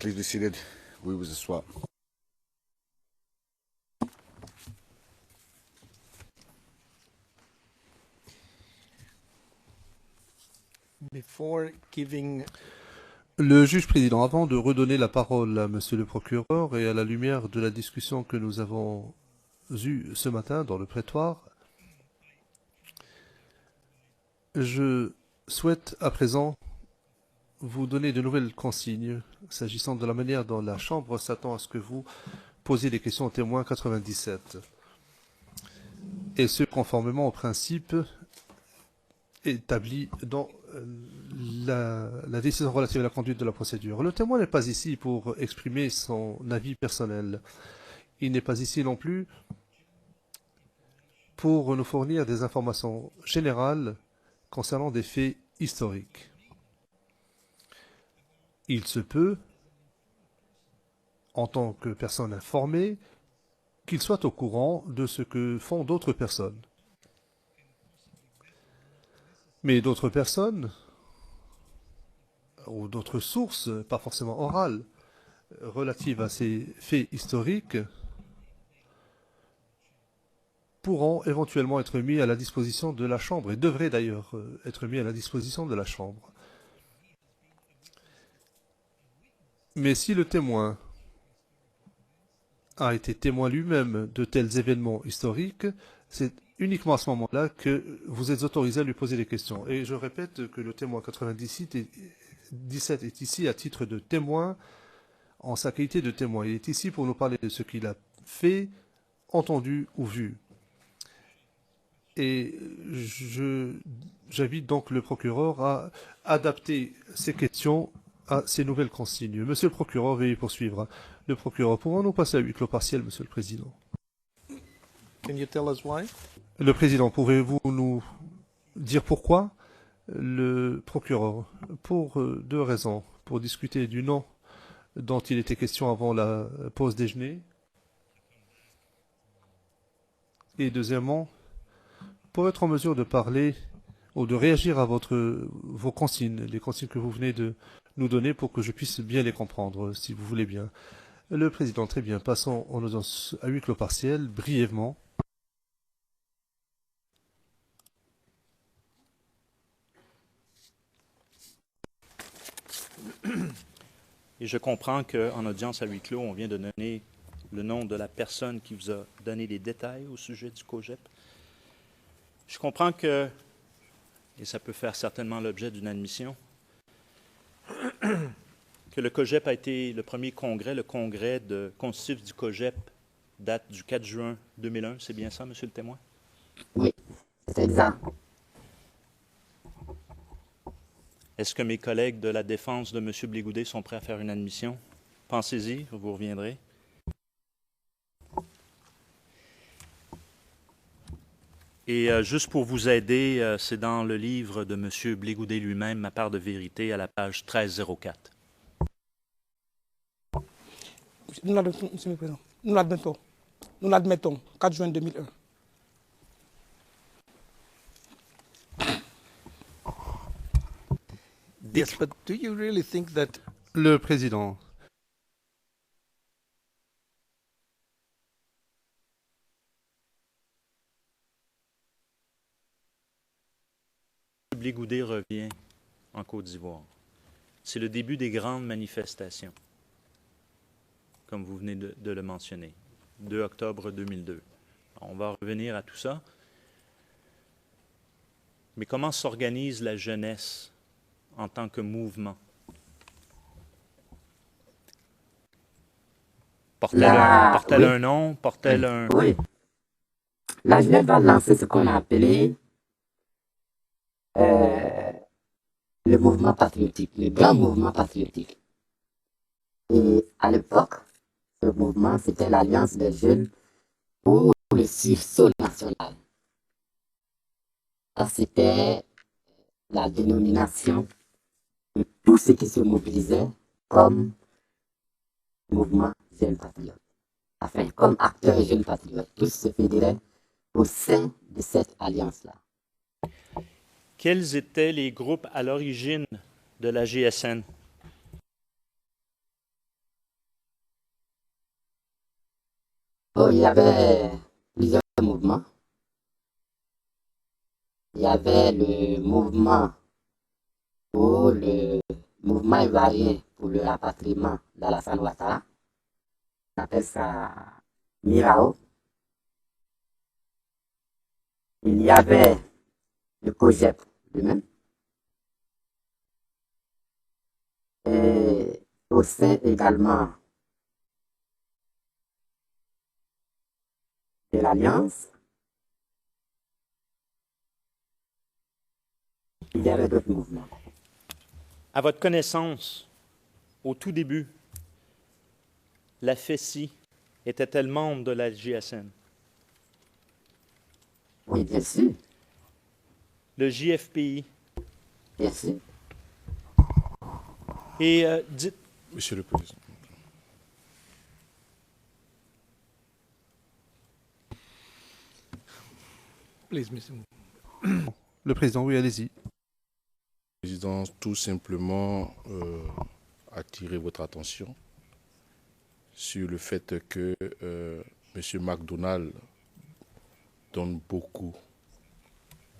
Please be seated. We was a swap. Before giving Le juge président, avant de redonner la parole à monsieur le procureur et à la lumière de la discussion que nous avons eue ce matin dans le prétoire, je souhaite à présent vous donner de nouvelles consignes s'agissant de la manière dont la Chambre s'attend à ce que vous posiez des questions au témoin 97. Et ce, conformément aux principes établis dans la décision relative à la conduite de la procédure. Le témoin n'est pas ici pour exprimer son avis personnel. Il n'est pas ici non plus pour nous fournir des informations générales concernant des faits historiques. Il se peut, en tant que personne informée, qu'il soit au courant de ce que font d'autres personnes. Mais d'autres personnes, ou d'autres sources, pas forcément orales, relatives à ces faits historiques, pourront éventuellement être mis à la disposition de la Chambre, et devraient d'ailleurs être mis à la disposition de la Chambre. Mais si le témoin a été témoin lui-même de tels événements historiques, c'est uniquement à ce moment-là que vous êtes autorisé à lui poser des questions. Et je répète que le témoin 97 est ici à titre de témoin, en sa qualité de témoin. Il est ici pour nous parler de ce qu'il a fait, entendu ou vu. Et j'invite donc le procureur à adapter ses questions à ces nouvelles consignes. Monsieur le procureur, veuillez poursuivre. Le procureur, pourrons-nous passer à huis clos partiel, monsieur le président? Can you tell us why? Le président, pouvez-vous nous dire pourquoi? Le procureur, pour deux raisons. Pour discuter du nom dont il était question avant la pause déjeuner. Et deuxièmement, pour être en mesure de parler ou de réagir à vos consignes, les consignes que vous venez de nous donner pour que je puisse bien les comprendre, si vous voulez bien. Le président, très bien. Passons en audience à huis clos partiel, brièvement. Et je comprends qu'en audience à huis clos, on vient de donner le nom de la personne qui vous a donné les détails au sujet du COGEP. Je comprends que, et ça peut faire certainement l'objet d'une admission, que le COGEP a été le premier congrès, le congrès constitutif du COGEP date du 4 juin 2001. C'est bien ça, monsieur le témoin? Oui, c'est exact. Est-ce que mes collègues de la défense de M. Blégoudet sont prêts à faire une admission? Pensez-y, vous reviendrez. Et juste pour vous aider, c'est dans le livre de M. Blégoudet lui-même, Ma part de vérité, à la page 1304. Nous l'admettons, Monsieur le Président. Nous l'admettons, 4 juin 2001. Yes, but do you really think that Le président. M. Blégoudet revient en Côte d'Ivoire. C'est le début des grandes manifestations, comme vous venez de le mentionner, 2 octobre 2002. On va revenir à tout ça. Mais comment s'organise la jeunesse en tant que mouvement? Porte-t-elle un nom? Porte-t-elle un... Oui. La jeunesse va lancer ce qu'on a appelé le mouvement patriotique, le grand mouvement patriotique. Et à l'époque, ce mouvement, c'était l'Alliance des jeunes pour le sursaut national. Ça, c'était la dénomination de tout ce qui se mobilisait comme mouvement jeunes patriotes. Enfin, comme acteurs jeunes patriotes, tous se fédéraient au sein de cette alliance-là. Quels étaient les groupes à l'origine de la GSN? Oh, il y avait plusieurs mouvements. Il y avait le mouvement pour le mouvement ivoirien pour le rapatriement d'Alassane Ouattara. On appelle ça Mirao. Il y avait le COGEP lui-même. Et au sein également de l'Alliance, il y avait d'autres mouvements. À votre connaissance, au tout début, la FECI était-elle membre de la GSN? Oui, bien sûr, Le JFPI? bien sûr. Et dites, Monsieur le Président. please, Mr. Le président, oui, allez-y. Président, tout simplement attirer votre attention sur le fait que Monsieur McDonald donne beaucoup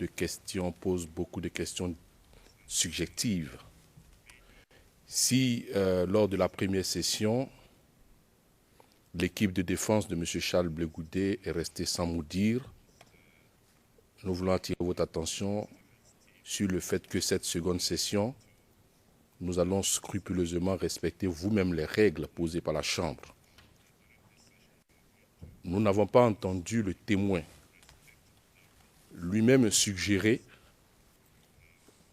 de questions, pose beaucoup de questions subjectives. Si lors de la première session, l'équipe de défense de M. Charles Blé Goudet est restée sans mot dire, nous voulons attirer votre attention sur le fait que cette seconde session, nous allons scrupuleusement respecter vous-même les règles posées par la Chambre. Nous n'avons pas entendu le témoin lui-même suggérer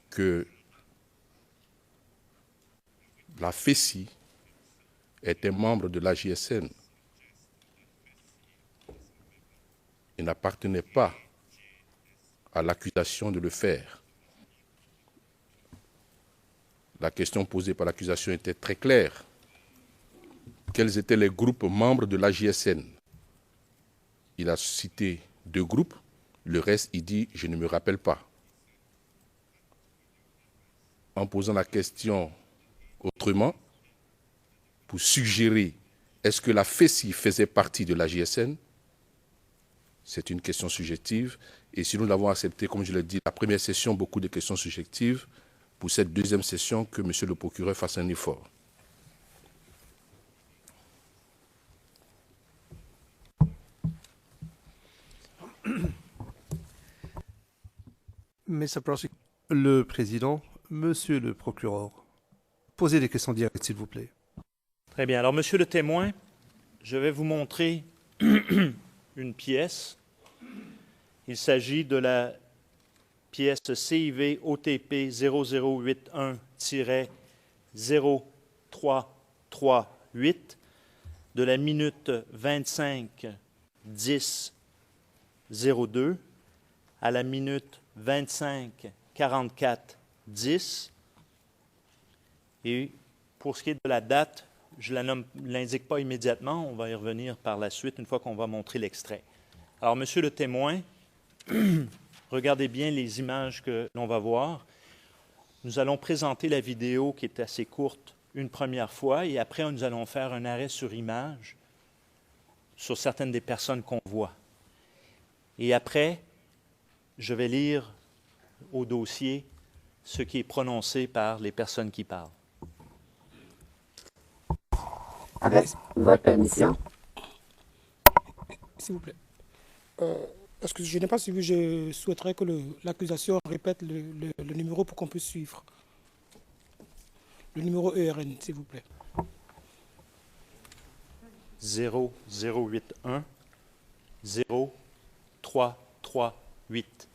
que la FECI était membre de la GSN. Il n'appartenait pas à l'accusation de le faire. La question posée par l'accusation était très claire. Quels étaient les groupes membres de la GSN? Il a cité 2 groupes, le reste, il dit « je ne me rappelle pas ». En posant la question autrement, pour suggérer est-ce que la FECI faisait partie de la GSN, c'est une question subjective. Et si nous l'avons accepté, comme je l'ai dit, la première session, beaucoup de questions subjectives, pour cette deuxième session, que M. le procureur fasse un effort. Mr. Prosecutor, Le président, monsieur le procureur, posez des questions directes, s'il vous plaît. très bien. Alors, monsieur le témoin, je vais vous montrer une pièce. Il s'agit de la pièce CIV OTP 0081-0338 de la minute 25-10-02 à la minute 25-44-10. Et pour ce qui est de la date, je ne l'indique pas immédiatement, on va y revenir par la suite une fois qu'on va montrer l'extrait. Alors, monsieur le témoin, regardez bien les images que l'on va voir. Nous allons présenter la vidéo qui est assez courte une première fois et après, nous allons faire un arrêt sur image sur certaines des personnes qu'on voit. Et après, je vais lire au dossier ce qui est prononcé par les personnes qui parlent. Avec votre permission, S'il vous plaît. Parce que je n'ai pas suivi, je souhaiterais que l'accusation répète le numéro pour qu'on puisse suivre. Le numéro ERN, s'il vous plaît. 0081 0338.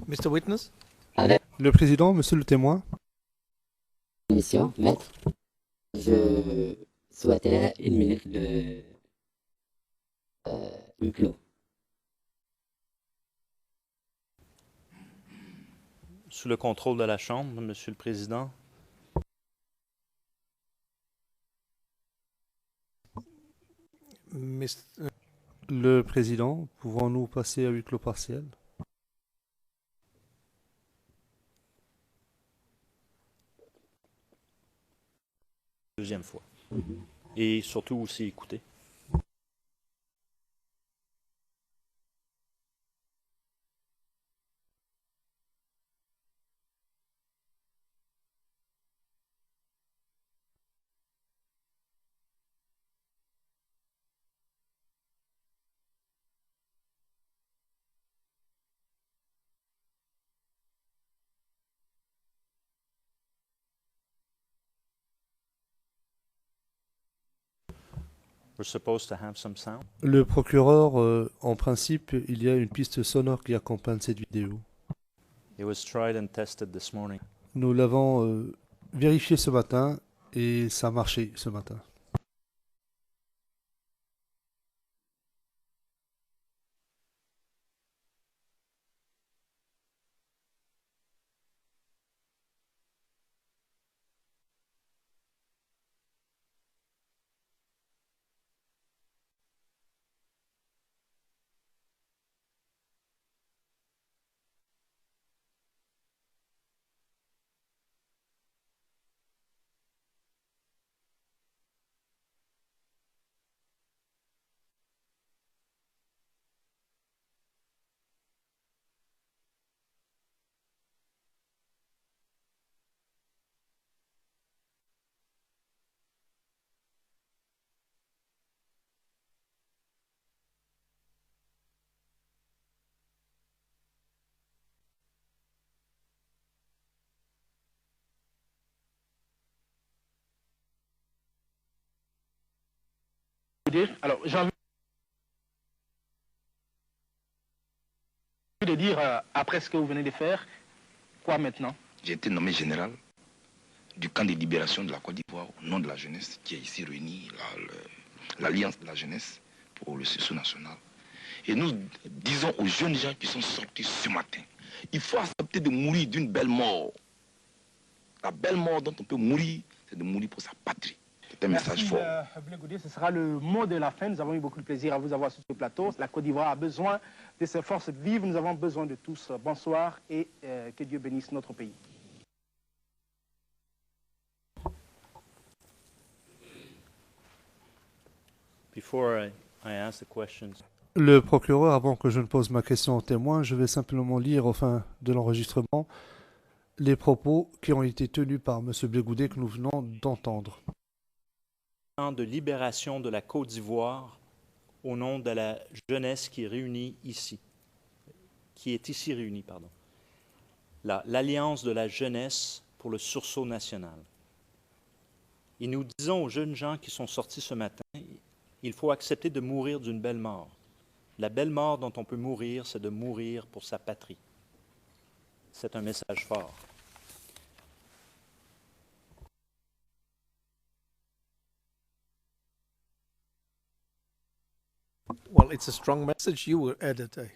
Mr. Witness, avec Le président, monsieur le témoin, permission, maître, je souhaiterais 1 minute de huis clos. Sous le contrôle de la Chambre, monsieur le président. le président, pouvons-nous passer à huis clos partiel? Deuxième fois. et surtout aussi écouter. We're supposed to have some sound. Le procureur, en principe, il y a une piste sonore qui accompagne cette vidéo. It was tried and tested this morning. Nous l'avons vérifié ce matin et ça a marché ce matin. Alors, j'ai envie de dire, après ce que vous venez de faire, quoi maintenant? J'ai été nommé général du camp de libération de la Côte d'Ivoire au nom de la jeunesse qui est ici réunie, l'Alliance de la jeunesse pour le sursaut national. Et nous disons aux jeunes gens qui sont sortis ce matin, il faut accepter de mourir d'une belle mort. La belle mort dont on peut mourir, c'est de mourir pour sa patrie. C'est un message fort. Blé Goudé, ce sera le mot de la fin. Nous avons eu beaucoup de plaisir à vous avoir sur ce plateau. La Côte d'Ivoire a besoin de ces forces vives. Nous avons besoin de tous. Bonsoir et que Dieu bénisse notre pays. Before I ask the questions, Le procureur, avant que je ne pose ma question au témoin, je vais simplement lire au fin de l'enregistrement les propos qui ont été tenus par M. Blégoudet que nous venons d'entendre. de libération de la Côte d'Ivoire au nom de la jeunesse qui est réunie ici, pardon. L'Alliance de la jeunesse pour le sursaut national. Et nous disons aux jeunes gens qui sont sortis ce matin, il faut accepter de mourir d'une belle mort. La belle mort dont on peut mourir, c'est de mourir pour sa patrie. C'est un message fort. Well, it's a strong message you added.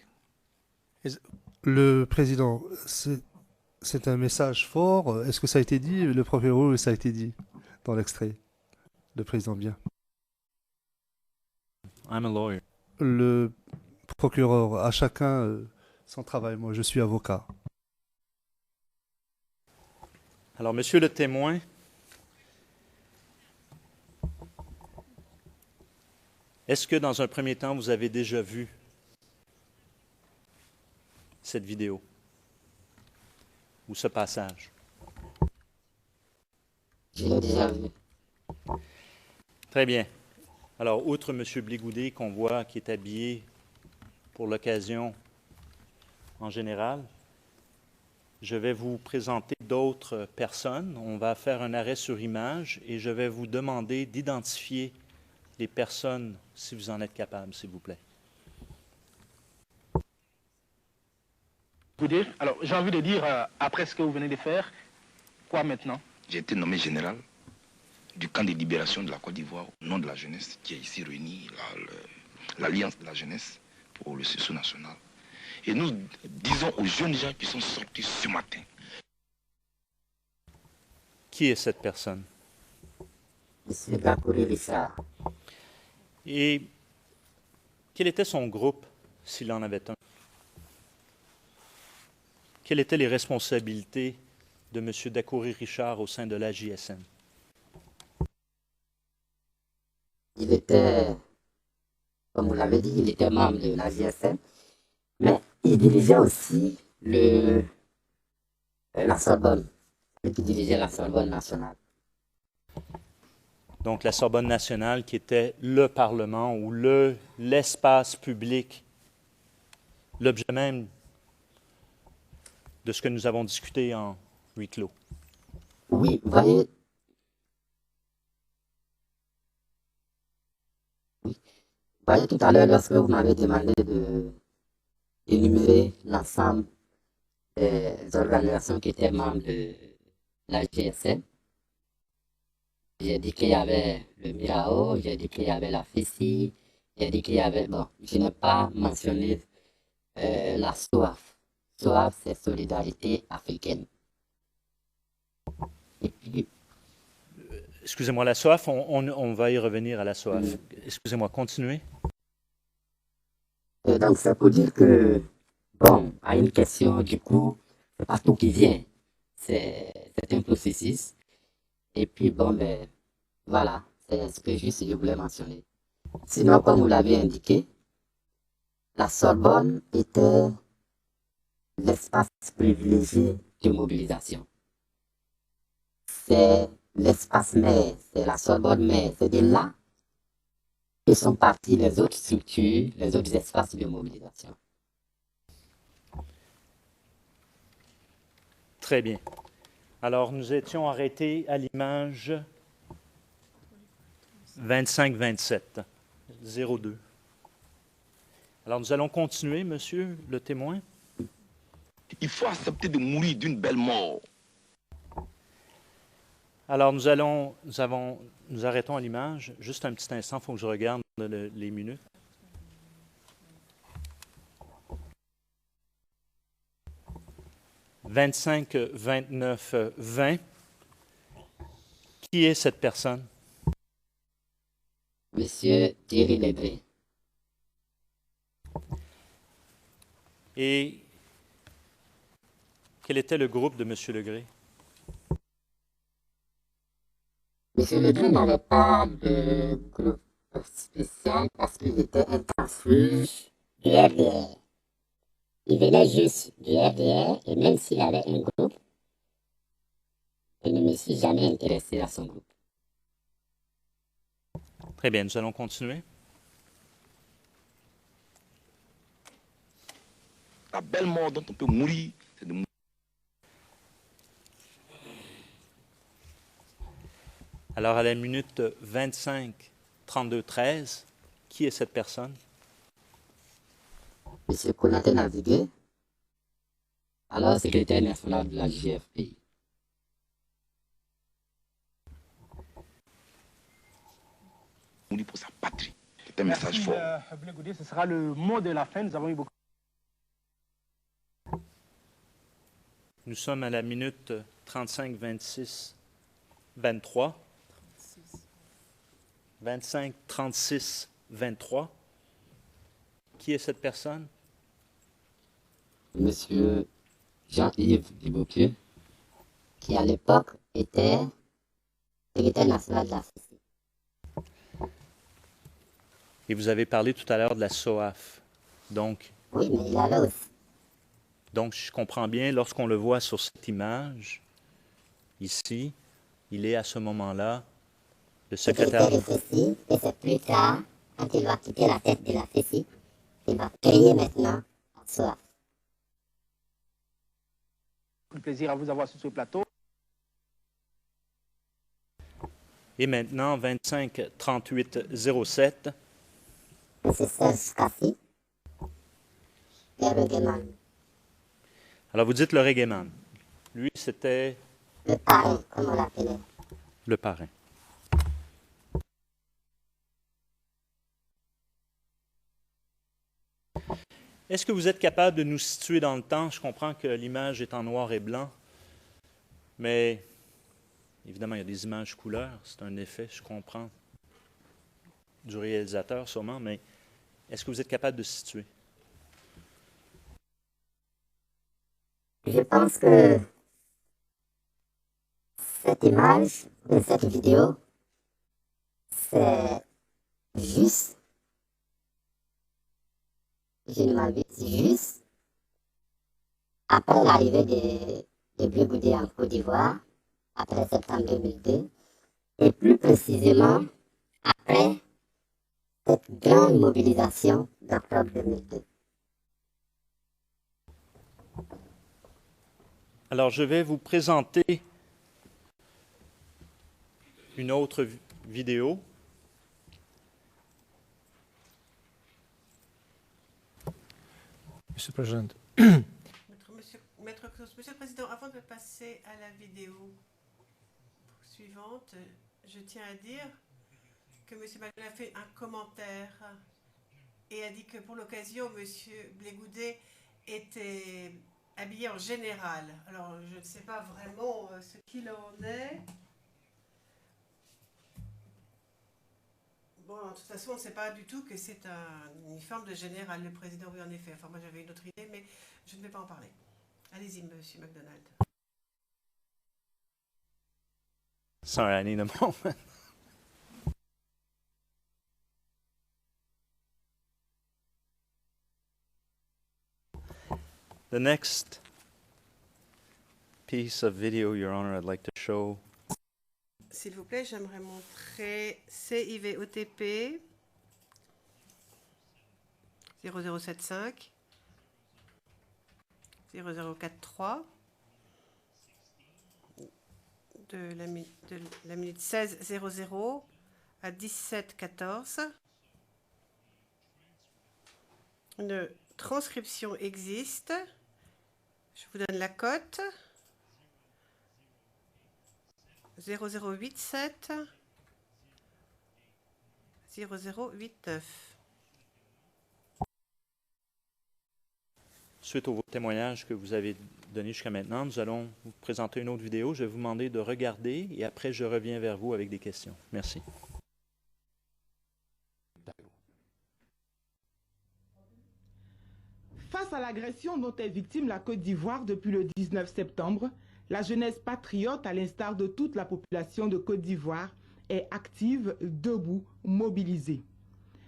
Le président, c'est un message fort. Est-ce que ça a été dit, le procureur, ça a été dit dans l'extrait? Le président bien. I'm a lawyer. Le procureur, à chacun son travail. Moi, je suis avocat. Alors, monsieur le témoin, est-ce que dans un premier temps, vous avez déjà vu cette vidéo ou ce passage? Je l'ai déjà vu. Très bien. Alors, outre M. Blégoudet qu'on voit qui est habillé pour l'occasion en général, je vais vous présenter d'autres personnes. On va faire un arrêt sur image et je vais vous demander d'identifier les personnes si vous en êtes capable, s'il vous plaît. Alors, j'ai envie de dire, après ce que vous venez de faire, quoi maintenant? J'ai été nommé général du camp de libération de la Côte d'Ivoire au nom de la jeunesse qui est ici réunie, l'Alliance de la jeunesse pour le sursaut national. Et nous disons aux jeunes gens qui sont sortis ce matin. Qui est cette personne? Monsieur Gakoury Richard. Et quel était son groupe, s'il en avait un? Quelles étaient les responsabilités de M. Gakoury Richard au sein de l'AJSN? il était, comme vous l'avez dit, il était membre de la JSN, mais il dirigeait aussi la Sorbonne, et qui dirigeait la Sorbonne nationale. Donc la Sorbonne nationale qui était le Parlement ou l'espace public, l'objet même de ce que nous avons discuté en huis clos. Oui, vous voyez, tout à l'heure, lorsque vous m'avez demandé d'énumérer l'ensemble des organisations qui étaient membres de la GSN, j'ai dit qu'il y avait le MIRAO, j'ai dit qu'il y avait la FECI, j'ai dit qu'il y avait... Bon, je n'ai pas mentionné la SOAF. SOAF, c'est Solidarité africaine. Et puis, Excusez-moi, la SOAF, on va y revenir à la SOAF. Excusez-moi, continuez. donc, c'est pour dire que, bon, à une question, du coup, c'est pas tout qui vient. C'est un processus. Et puis, bon, ben, voilà, c'est ce que juste je voulais mentionner. Sinon, comme vous l'avez indiqué, la Sorbonne était l'espace privilégié de mobilisation. C'est l'espace mère, c'est la Sorbonne mère, c'est de là que sont parties les autres structures, les autres espaces de mobilisation. Très bien. Alors, nous étions arrêtés à l'image 25-27, 02. Alors, nous allons continuer, monsieur le témoin. Il faut accepter de mourir d'une belle mort. Alors, nous arrêtons à l'image. Juste un petit instant, il faut que je regarde les minutes. « 25, 29, 20. Qui est cette personne? Monsieur Thierry Legré. Et quel était le groupe de M. Legré? Monsieur Legré n'avait pas de groupe spécial parce qu'il était un transfuge du RDR. Il venait juste du RDR et même s'il avait un groupe, je ne me suis jamais intéressé à son groupe. Très bien, nous allons continuer. La belle mort dont on peut mourir, c'est de mourir. Alors, à la minute 25, 32, 13, qui est cette personne? Monsieur Konaté Navigué, alors secrétaire national de la JFPI. Mourir pour sa patrie. C'est un message fort. Blé-Goudé, ce sera le mot de la fin. Nous avons eu beaucoup. Nous sommes à la minute 35, 26, 23. 25, 36, 23. Qui est cette personne? Monsieur Jean-Yves Duboupieux, qui à l'époque était secrétaire national de la FECI. Et vous avez parlé tout à l'heure de la SOAF. Donc, oui, mais il avait aussi. Donc, je comprends bien, lorsqu'on le voit sur cette image, ici, il est à ce moment-là le secrétaire de FECI, et c'est plus tard, quand il va quitter la tête de la FECI, il va créer maintenant la SOAF. Un plaisir à vous avoir sur ce plateau. Et maintenant, 25 38 07. C'est Serge Kassi, et Regeman. Alors, vous dites le Regeman. Lui, c'était... Le parrain, comme on l'appelait. Le parrain. Est-ce que vous êtes capable de nous situer dans le temps? Je comprends que l'image est en noir et blanc, mais évidemment, il y a des images couleurs. C'est un effet, je comprends, du réalisateur sûrement, mais est-ce que vous êtes capable de situer? Je pense que cette image, cette vidéo, c'est juste, je ne m'abuse, juste après l'arrivée de Blé Goudé en Côte d'Ivoire, après septembre 2002, et plus précisément après cette grande mobilisation d'octobre 2002. Alors, je vais vous présenter une autre vidéo. Mr. President, Maître Klaus, Monsieur le Président, avant de passer à la vidéo suivante, je tiens à dire que Monsieur Magdalena a fait un commentaire et a dit que pour l'occasion, Monsieur Blé Goudé était habillé en général. Alors, je ne sais pas vraiment ce qu'il en est. Bon, de toute façon, on ne sait pas du tout que c'est un uniforme de général. Le président, oui, en effet. Enfin, moi, j'avais une autre idée, mais je ne vais pas en parler. Allez-y, Monsieur McDonald. Sorry, I need a moment. The next piece of video, Your Honor, I'd like to show. S'il vous plaît, j'aimerais montrer CIVOTP 0075 0043 de la minute 16:00 à 17:14. Une transcription existe. Je vous donne la cote. 0087 0089. Suite aux témoignages que vous avez donnés jusqu'à maintenant, nous allons vous présenter une autre vidéo. Je vais vous demander de regarder et après, je reviens vers vous avec des questions. Merci. Face à l'agression dont est victime la Côte d'Ivoire depuis le 19 septembre, la jeunesse patriote, à l'instar de toute la population de Côte d'Ivoire, est active, debout, mobilisée.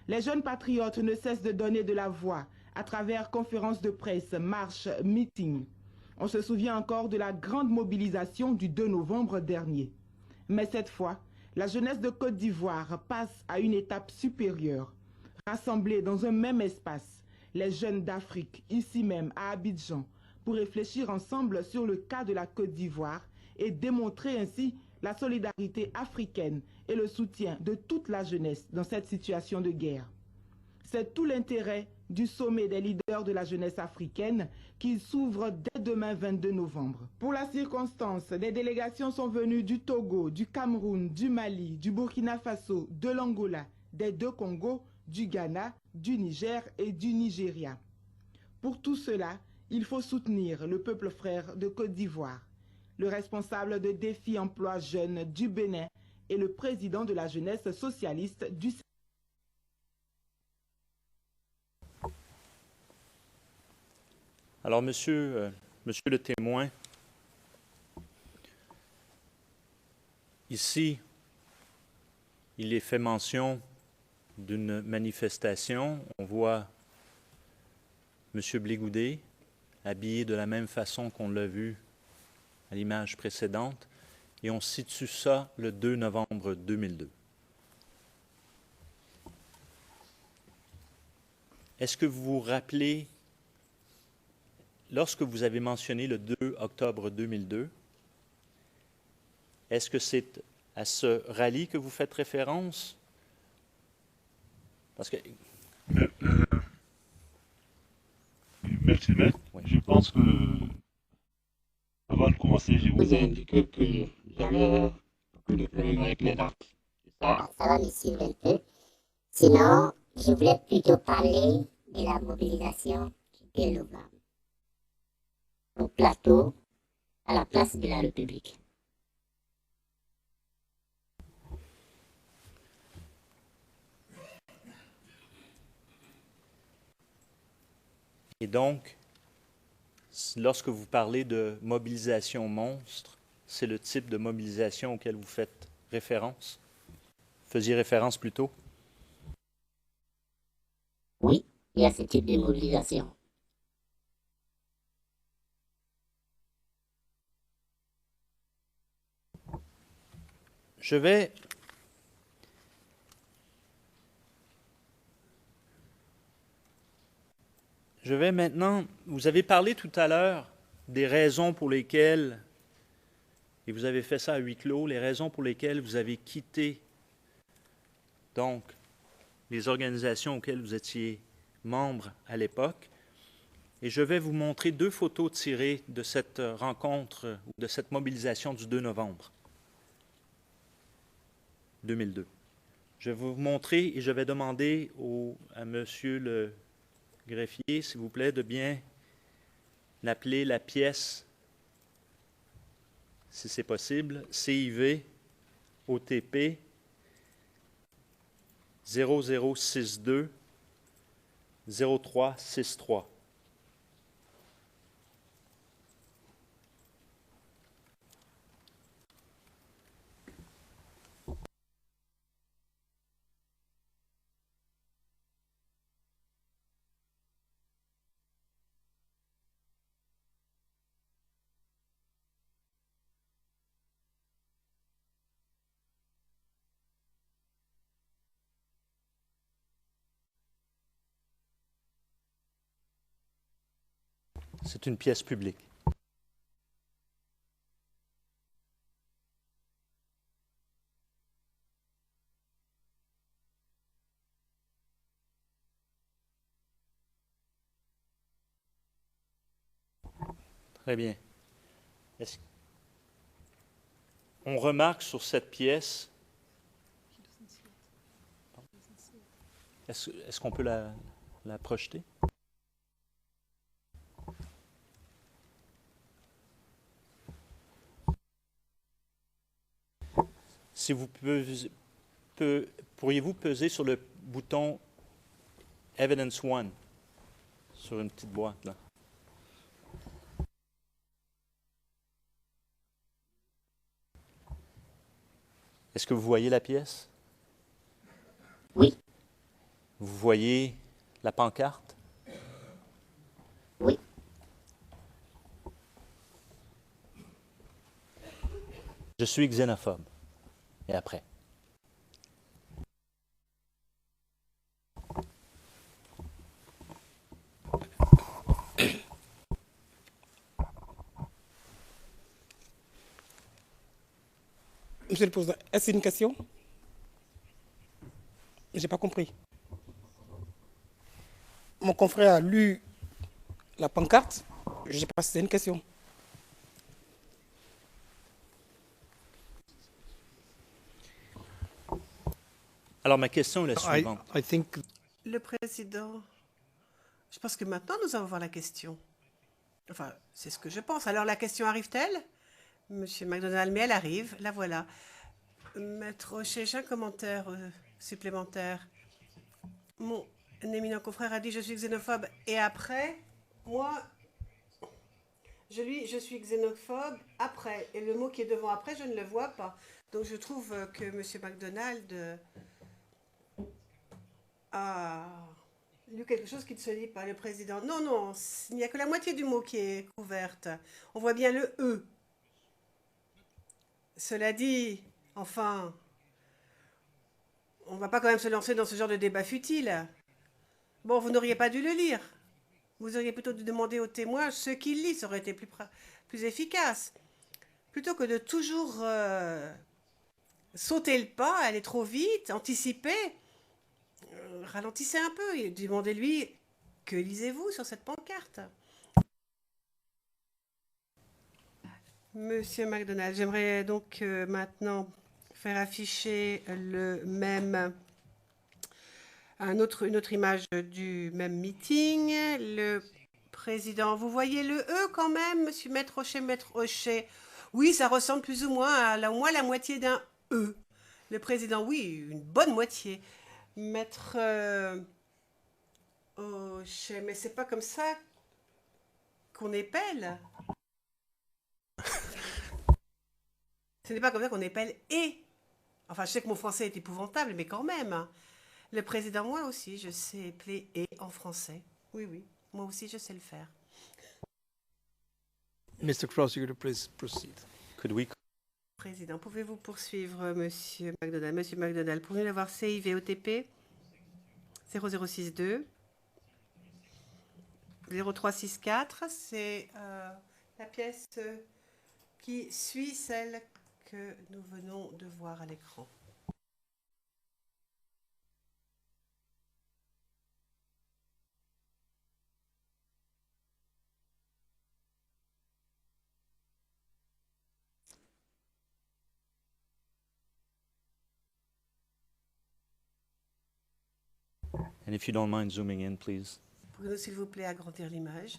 Les jeunes patriotes ne cessent de donner de la voix à travers conférences de presse, marches, meetings. On se souvient encore de la grande mobilisation du 2 novembre dernier. Mais cette fois, la jeunesse de Côte d'Ivoire passe à une étape supérieure. Rassemblés dans un même espace, les jeunes d'Afrique, ici même à Abidjan, pour réfléchir ensemble sur le cas de la Côte d'Ivoire et démontrer ainsi la solidarité africaine et le soutien de toute la jeunesse dans cette situation de guerre. C'est tout l'intérêt du sommet des leaders de la jeunesse africaine qui s'ouvre dès demain 22 novembre. Pour la circonstance, des délégations sont venues du Togo, du Cameroun, du Mali, du Burkina Faso, de l'Angola, des deux Congos, du Ghana, du Niger et du Nigeria. Pour tout cela, il faut soutenir le peuple frère de Côte d'Ivoire. Le responsable de Défi Emploi Jeunes du Bénin et le président de la jeunesse socialiste du Sénégal. Alors, monsieur le témoin, ici, il est fait mention d'une manifestation. On voit M. Blé Goudé habillé de la même façon qu'on l'a vu à l'image précédente, et on situe ça le 2 novembre 2002. Est-ce que vous vous rappelez, lorsque vous avez mentionné le 2 octobre 2002, est-ce que c'est à ce rallye que vous faites référence? Parce que... Merci, maître. Oui. Je pense que, avant de commencer, je vous ai indiqué que j'avais beaucoup de problèmes avec les dates. Ça va me suivre un peu. Sinon, je voulais plutôt parler de la mobilisation du 2 novembre. Au plateau, à la place de la République. Et donc, lorsque vous parlez de mobilisation monstre, c'est le type de mobilisation auquel vous faites référence? Faisiez référence plus tôt? Oui, il y a ce type de mobilisation. Je vais maintenant, vous avez parlé tout à l'heure des raisons pour lesquelles, et vous avez fait ça à huis clos, les raisons pour lesquelles vous avez quitté donc les organisations auxquelles vous étiez membre à l'époque. Et je vais vous montrer 2 photos tirées de cette rencontre, de cette mobilisation du 2 novembre 2002. Je vais vous montrer et je vais demander à monsieur le greffier, s'il vous plaît, de bien l'appeler la pièce, si c'est possible, CIV OTP 0062 0363. C'est une pièce publique. Très bien. On remarque sur cette pièce, est-ce qu'on peut la projeter? Si vous pourriez-vous peser sur le bouton Evidence 1 sur une petite boîte là? Est-ce que vous voyez la pièce? Oui. Vous voyez la pancarte? Oui. Je suis xénophobe. Et après? Monsieur le Président, est-ce une question? Je n'ai pas compris. Mon confrère a lu la pancarte. Je ne sais pas si c'est une question. Alors, ma question est la suivante. I think Le président, je pense que maintenant nous allons voir la question. Enfin, c'est ce que je pense. Alors, la question arrive-t-elle? Monsieur McDonald, mais elle arrive, la voilà. Maître Rocher, j'ai un commentaire supplémentaire. Mon éminent confrère a dit « je suis xénophobe » et après, moi, je suis xénophobe après. Et le mot qui est devant après, je ne le vois pas. Donc je trouve que monsieur McDonald a lu quelque chose qui ne se lit pas, le président. Non, non, il n'y a que la moitié du mot qui est couverte. On voit bien le « e ». Cela dit, enfin, on ne va pas quand même se lancer dans ce genre de débat futile. Bon, vous n'auriez pas dû le lire. Vous auriez plutôt dû demander aux témoins ce qu'ils lisent. Ça aurait été plus efficace. Plutôt que de toujours sauter le pas, aller trop vite, anticiper, ralentissez un peu et demandez-lui que lisez-vous sur cette pancarte. Monsieur McDonald, j'aimerais donc maintenant faire afficher une autre image du même meeting. Le président, vous voyez le E quand même, monsieur Maître Rocher. Oui, ça ressemble plus ou moins à au moins la moitié d'un E. Le président, oui, une bonne moitié. Maître Rocher, mais c'est pas comme ça qu'on épelle. Ce n'est pas comme ça qu'on épelle « et ». Enfin, je sais que mon français est épouvantable, mais quand même. Le président, moi aussi, je sais appeler et en français. Oui, oui, moi aussi, je sais le faire. Mr. Prosecutor, please proceed. Could we Président, pouvez-vous poursuivre Monsieur McDonald? Monsieur McDonald, pourriez-vous avoir CIVOTP 0062 0364, c'est la pièce qui suit celle que nous venons de voir à l'écran. And if you don't mind zooming in, please. Pouvez-vous s'il vous plaît agrandir l'image?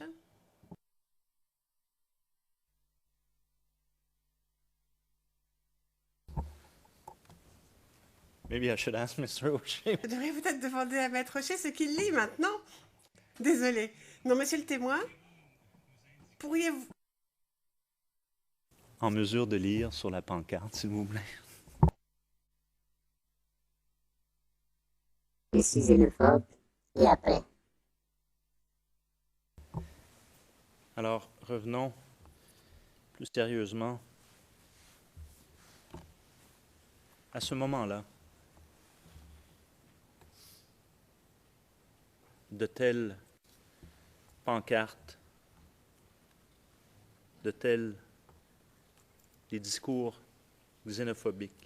Maybe I should ask Mr. O'Shea. Je devrais peut-être demander à Maître Rocher ce qu'il lit maintenant. Désolé. Non, monsieur le témoin, pourriez-vous... En mesure de lire sur la pancarte, s'il vous plaît. Je suis xénophobe et après. Alors, revenons plus sérieusement à ce moment-là. De telles pancartes, de tels des discours xénophobiques.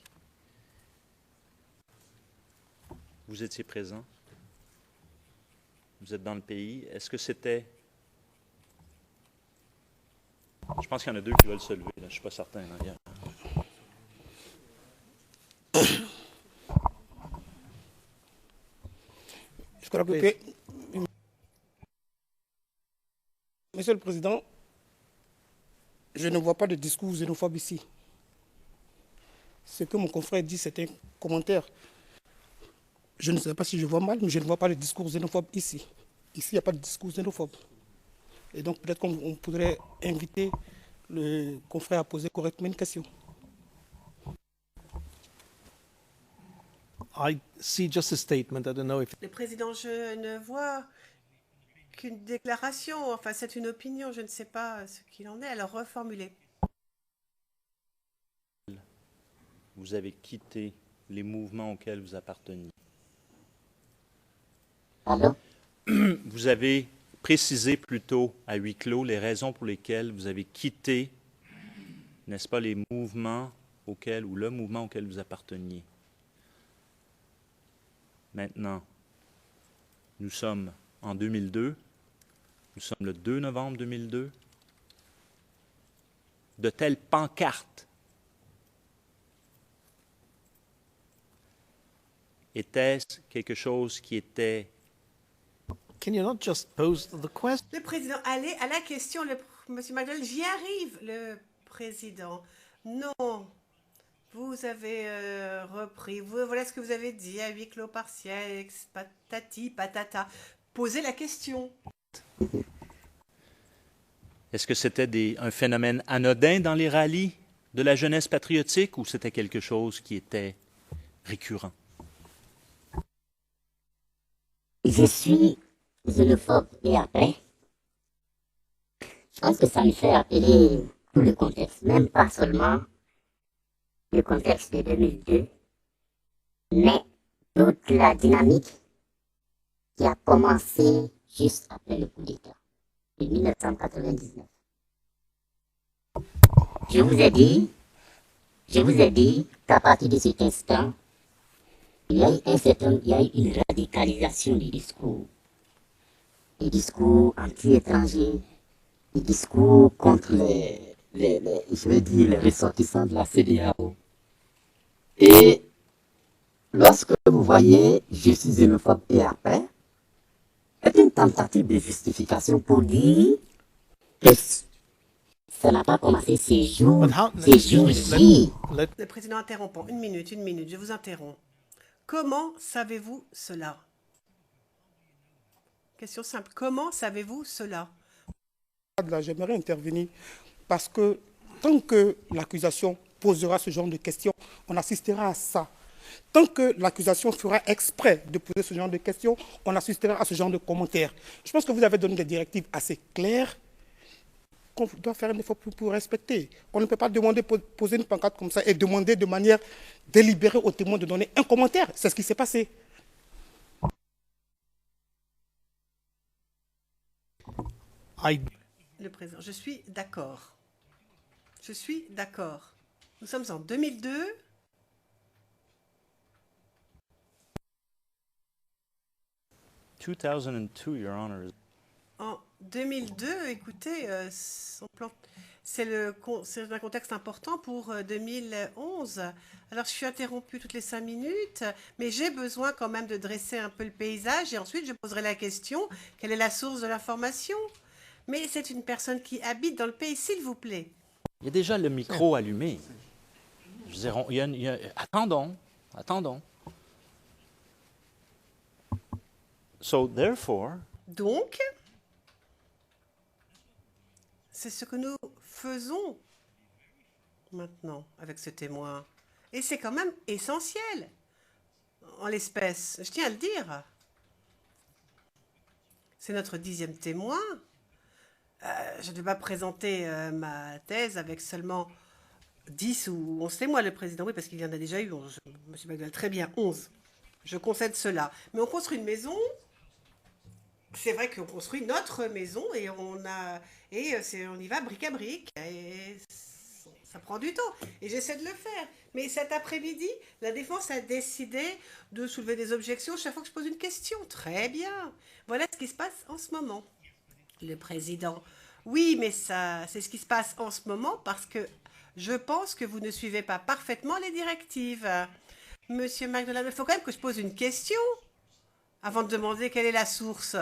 Vous étiez présent? Vous êtes dans le pays? Est-ce que c'était... Je pense qu'il y en a deux qui veulent se lever, là. Je ne suis pas certain. Là. Je crois que... Monsieur le Président, je ne vois pas de discours xénophobe ici. Ce que mon confrère dit, c'est un commentaire. Je ne sais pas si je vois mal, mais je ne vois pas de discours xénophobe ici. Ici, il n'y a pas de discours xénophobe. Et donc, peut-être qu'on pourrait inviter le confrère à poser correctement une question. I see just a statement. I don't know if... Le président, je ne vois qu'une déclaration. Enfin, c'est une opinion. Je ne sais pas ce qu'il en est. Alors, reformulez. Vous avez quitté les mouvements auxquels vous apparteniez. Pardon? Vous avez précisé plutôt à huis clos les raisons pour lesquelles vous avez quitté, n'est-ce pas, les mouvements auxquels, ou le mouvement auquel vous apparteniez. Maintenant, nous sommes en 2002, nous sommes le 2 novembre 2002. De telles pancartes était-ce quelque chose qui était... Can you not just pose the question? Le président, allez à la question. Monsieur McDonald, j'y arrive, le président. Non. Vous avez repris. Voilà ce que vous avez dit à huis clos partiel, patati, patata. Posez la question. Est-ce que c'était un phénomène anodin dans les rallyes de la jeunesse patriotique ou c'était quelque chose qui était récurrent? Je suis xénophobe et après, je pense que ça me fait appeler tout le contexte, même pas seulement le contexte de 2002, mais toute la dynamique qui a commencé juste après le coup d'État de 1999. Je vous ai dit qu'à partir de cet instant, il y a eu une radicalisation du discours. Des discours anti-étrangers, des discours contre les ressortissants de la CEDEAO. Et lorsque vous voyez je suis xénophobe et après, c'est une tentative de justification pour dire que ça n'a pas commencé ces jours J. Le président interrompant. Une minute, je vous interromps. Comment savez-vous cela? Question simple. Comment savez-vous cela? J'aimerais intervenir parce que tant que l'accusation posera ce genre de questions, on assistera à ça. Tant que l'accusation fera exprès de poser ce genre de questions, on assistera à ce genre de commentaires. Je pense que vous avez donné des directives assez claires qu'on doit faire un effort pour respecter. On ne peut pas demander, poser une pancarte comme ça et demander de manière délibérée aux témoins de donner un commentaire. C'est ce qui s'est passé. Le président, je suis d'accord. Je suis d'accord. Nous sommes en 2002. Your Honor. En 2002, écoutez, c'est un contexte important pour 2011. Alors, je suis interrompue toutes les 5 minutes, mais j'ai besoin quand même de dresser un peu le paysage et ensuite je poserai la question, quelle est la source de l'information? Mais c'est une personne qui habite dans le pays, s'il vous plaît. Il y a déjà le micro allumé. Je veux dire, attendons. So, therefore... Donc, c'est ce que nous faisons maintenant avec ce témoin. Et c'est quand même essentiel en l'espèce. Je tiens à le dire. C'est notre 10e témoin. Je ne vais pas présenter ma thèse avec seulement 10 ou 11 témoins, le président. Oui, parce qu'il y en a déjà eu 11. Monsieur Magdal, très bien, 11. Je concède cela. Mais on construit une maison. C'est vrai qu'on construit notre maison et on y va brique à brique. Et ça prend du temps. Et j'essaie de le faire. Mais cet après-midi, la défense a décidé de soulever des objections chaque fois que je pose une question. Très bien. Voilà ce qui se passe en ce moment. Le président. Oui, mais ça, c'est ce qui se passe en ce moment parce que je pense que vous ne suivez pas parfaitement les directives. Monsieur McDonald, il faut quand même que je pose une question avant de demander quelle est la source.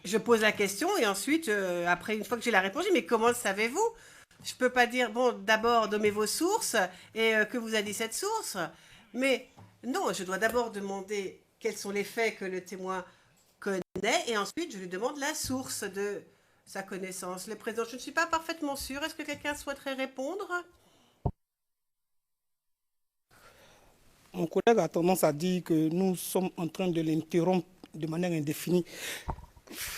Je pose la question et ensuite, après, une fois que j'ai la réponse, je dis, mais comment le savez-vous? Je ne peux pas dire, bon, d'abord, nommez vos sources et que vous a dit cette source. Mais non, je dois d'abord demander quels sont les faits que le témoin connaît et ensuite, je lui demande la source de sa connaissance. Le président, je ne suis pas parfaitement sûre. Est-ce que quelqu'un souhaiterait répondre? Mon collègue a tendance à dire que nous sommes en train de l'interrompre de manière indéfinie.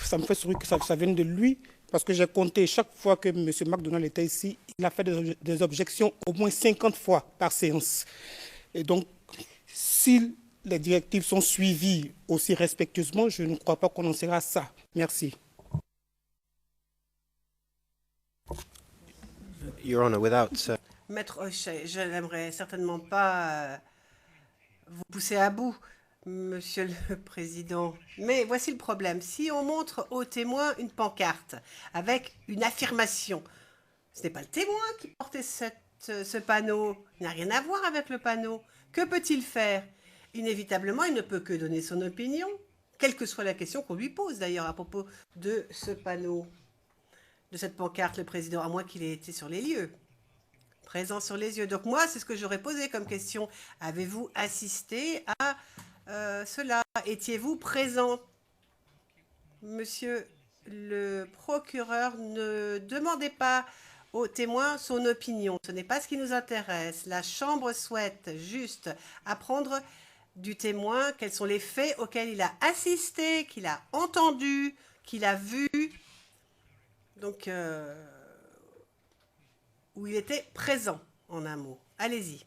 Ça me fait sourire que ça vienne de lui, parce que j'ai compté chaque fois que M. McDonald était ici, il a fait des objections au moins 50 fois par séance. Et donc, si les directives sont suivies aussi respectueusement, je ne crois pas qu'on en sera à ça. Merci. Your Honor, without... Maître Hochet, je n'aimerais certainement pas vous pousser à bout, Monsieur le Président. Mais voici le problème. Si on montre au témoin une pancarte avec une affirmation, ce n'est pas le témoin qui portait ce panneau. Il n'a rien à voir avec le panneau. Que peut-il faire? Inévitablement, il ne peut que donner son opinion, quelle que soit la question qu'on lui pose d'ailleurs à propos de ce panneau, de cette pancarte, le Président, à moins qu'il ait été sur les lieux. Présent sur les lieux. Donc moi, c'est ce que j'aurais posé comme question. Avez-vous assisté à cela? Étiez-vous présent? Monsieur le procureur, ne demandez pas au témoin son opinion. Ce n'est pas ce qui nous intéresse. La Chambre souhaite juste apprendre du témoin quels sont les faits auxquels il a assisté, qu'il a entendu, qu'il a vu. Donc, où il était présent, en un mot. Allez-y.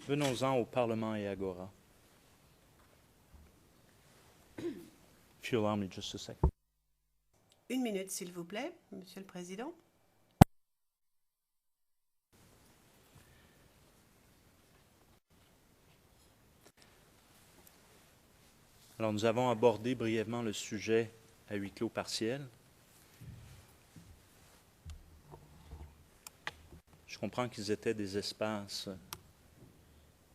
Venons-en au Parlement et Agora. If you allow me just a second. 1 minute, s'il vous plaît, Monsieur le Président. Alors, nous avons abordé brièvement le sujet à huis clos partiel. Je comprends qu'ils étaient des espaces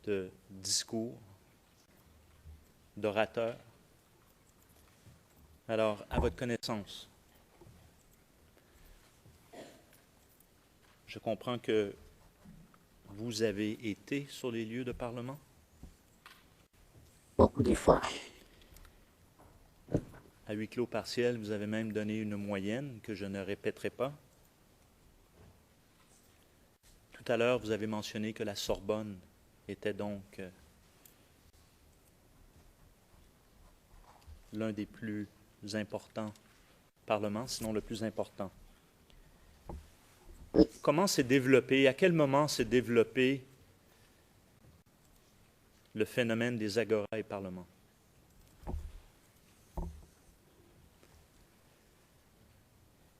de discours, d'orateurs. Alors, à votre connaissance, je comprends que vous avez été sur les lieux de Parlement? Beaucoup de fois. À huis clos partiel, vous avez même donné une moyenne que je ne répéterai pas. Tout à l'heure, vous avez mentionné que la Sorbonne était donc l'un des plus importants parlements, sinon le plus important. Comment s'est développé, à quel moment s'est développé le phénomène des agoras et parlements?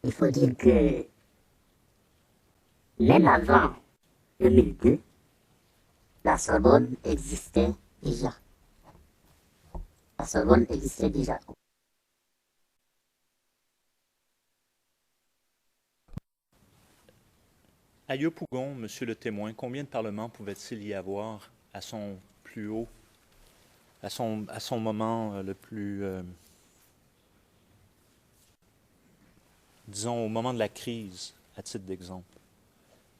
Il faut dire que même avant 2002, la Sorbonne existait déjà. La Sorbonne existait déjà. À Yopougon, Monsieur le témoin, combien de parlements pouvait-il y avoir à son plus haut, à son moment le plus, disons, au moment de la crise, à titre d'exemple,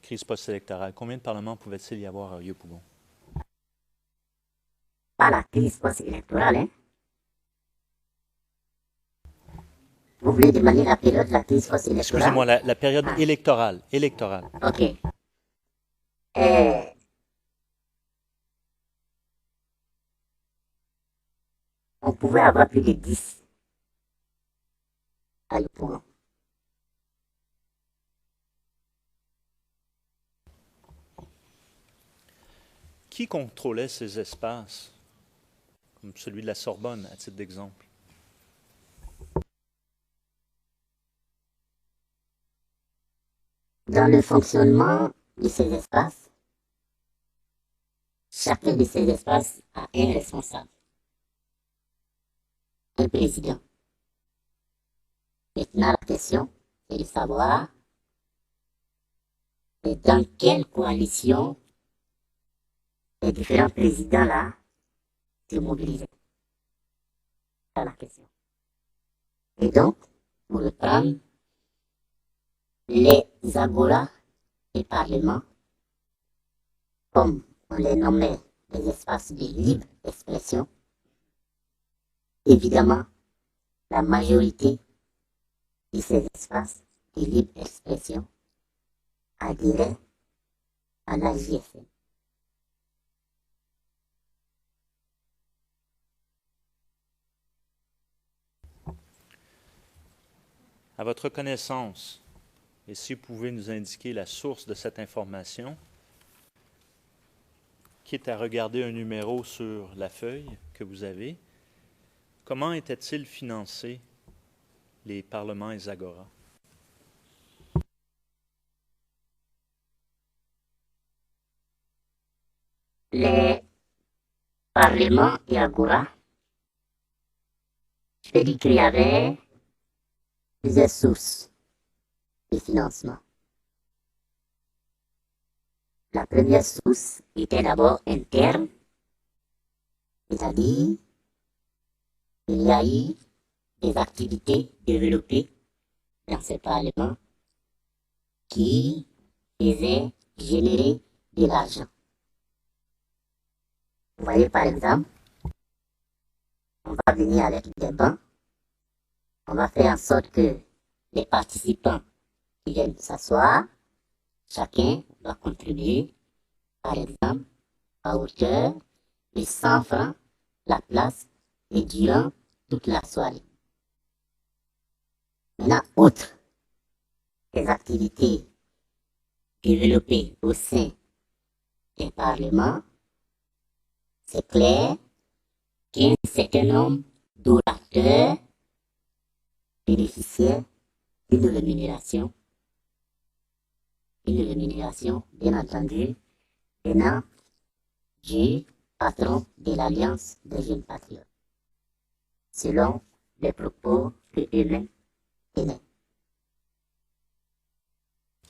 crise post-électorale, combien de parlements pouvait-il y avoir à Yopougon? Pas la crise post-électorale, hein? Vous voulez demander la période de la crise post-électorale? Excusez-moi, la période électorale. OK. On pouvait avoir plus de 10 à Yopougon. Qui contrôlait ces espaces, comme celui de la Sorbonne, à titre d'exemple? Dans le fonctionnement de ces espaces, chacun de ces espaces a un responsable, un président. Maintenant, la question est de savoir dans quelle coalition les différents présidents-là se mobilisaient. C'est la question. Et donc, pour reprendre, les agoras et parlements, comme on les nommait des espaces de libre expression, évidemment, la majorité de ces espaces de libre expression adhéraient à la JSN. À votre connaissance, et si vous pouvez nous indiquer la source de cette information, quitte à regarder un numéro sur la feuille que vous avez, comment étaient-ils financés, les parlements et les agoras? Les parlements et agoras, je peux dire qu'il y avait plusieurs sources de financement. La première source était d'abord interne, c'est-à-dire qu'il y a eu des activités développées dans ce parlement qui faisaient générer de l'argent. Vous voyez par exemple, on va venir avec des bancs, on va faire en sorte que les participants qui viennent s'asseoir, chacun va contribuer, par exemple, à hauteur de 100 francs la place et durant toute la soirée. Maintenant, outre les activités développées au sein des parlements, c'est clair qu'un certain nombre d'orateurs bénéficiaient d'une rémunération bien entendu venant du patron de l'Alliance des jeunes patriotes, selon les propos que eux-mêmes tenaient.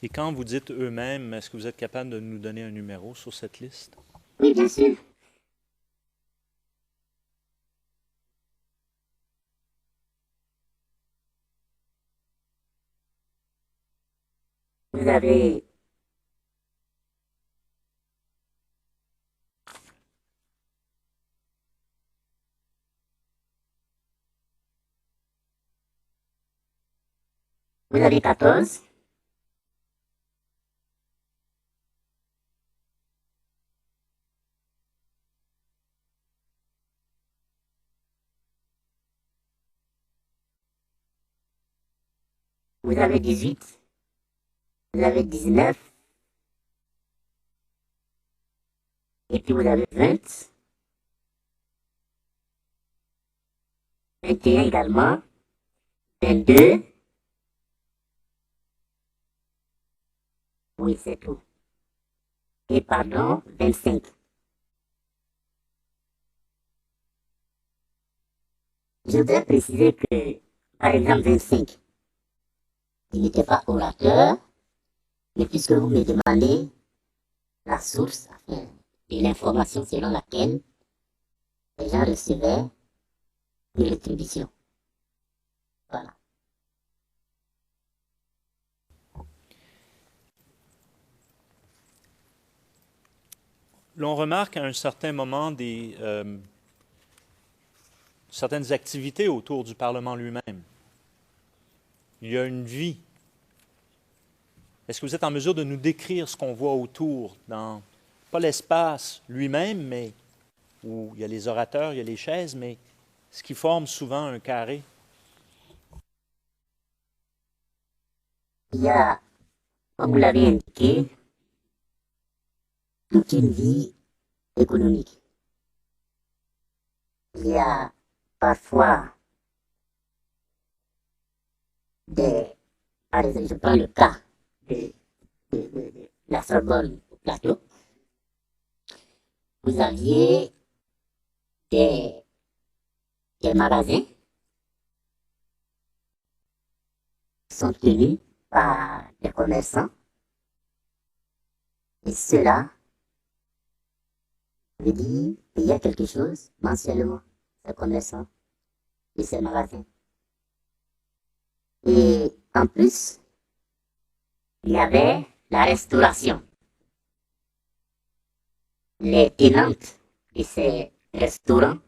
Et quand vous dites eux-mêmes, est-ce que vous êtes capable de nous donner un numéro sur cette liste? Oui, bien sûr. Vous avez Vous avez 14. vous avez 18, vous avez 19, et puis vous avez 20, 21 également, 22, oui c'est tout, et pardon, 25. Je voudrais préciser que, par exemple, 25, il n'était pas orateur, mais puisque vous me demandez la source et l'information selon laquelle les gens recevaient une rétribution. Voilà. L'on remarque à un certain moment certaines activités autour du Parlement lui-même. Il y a une vie. Est-ce que vous êtes en mesure de nous décrire ce qu'on voit autour, dans, pas l'espace lui-même, mais où il y a les orateurs, il y a les chaises, mais ce qui forme souvent un carré? Il y a, comme vous l'avez indiqué, toute une vie économique. Il y a parfois par exemple, je prends le cas de la Sorbonne au plateau, vous aviez des magasins qui sont tenus par des commerçants, et ceux-là veut dire payer quelque chose mensuellement, ces commerçants de ces magasins. Et en plus, il y avait la restauration. Les tenantes de ces restaurants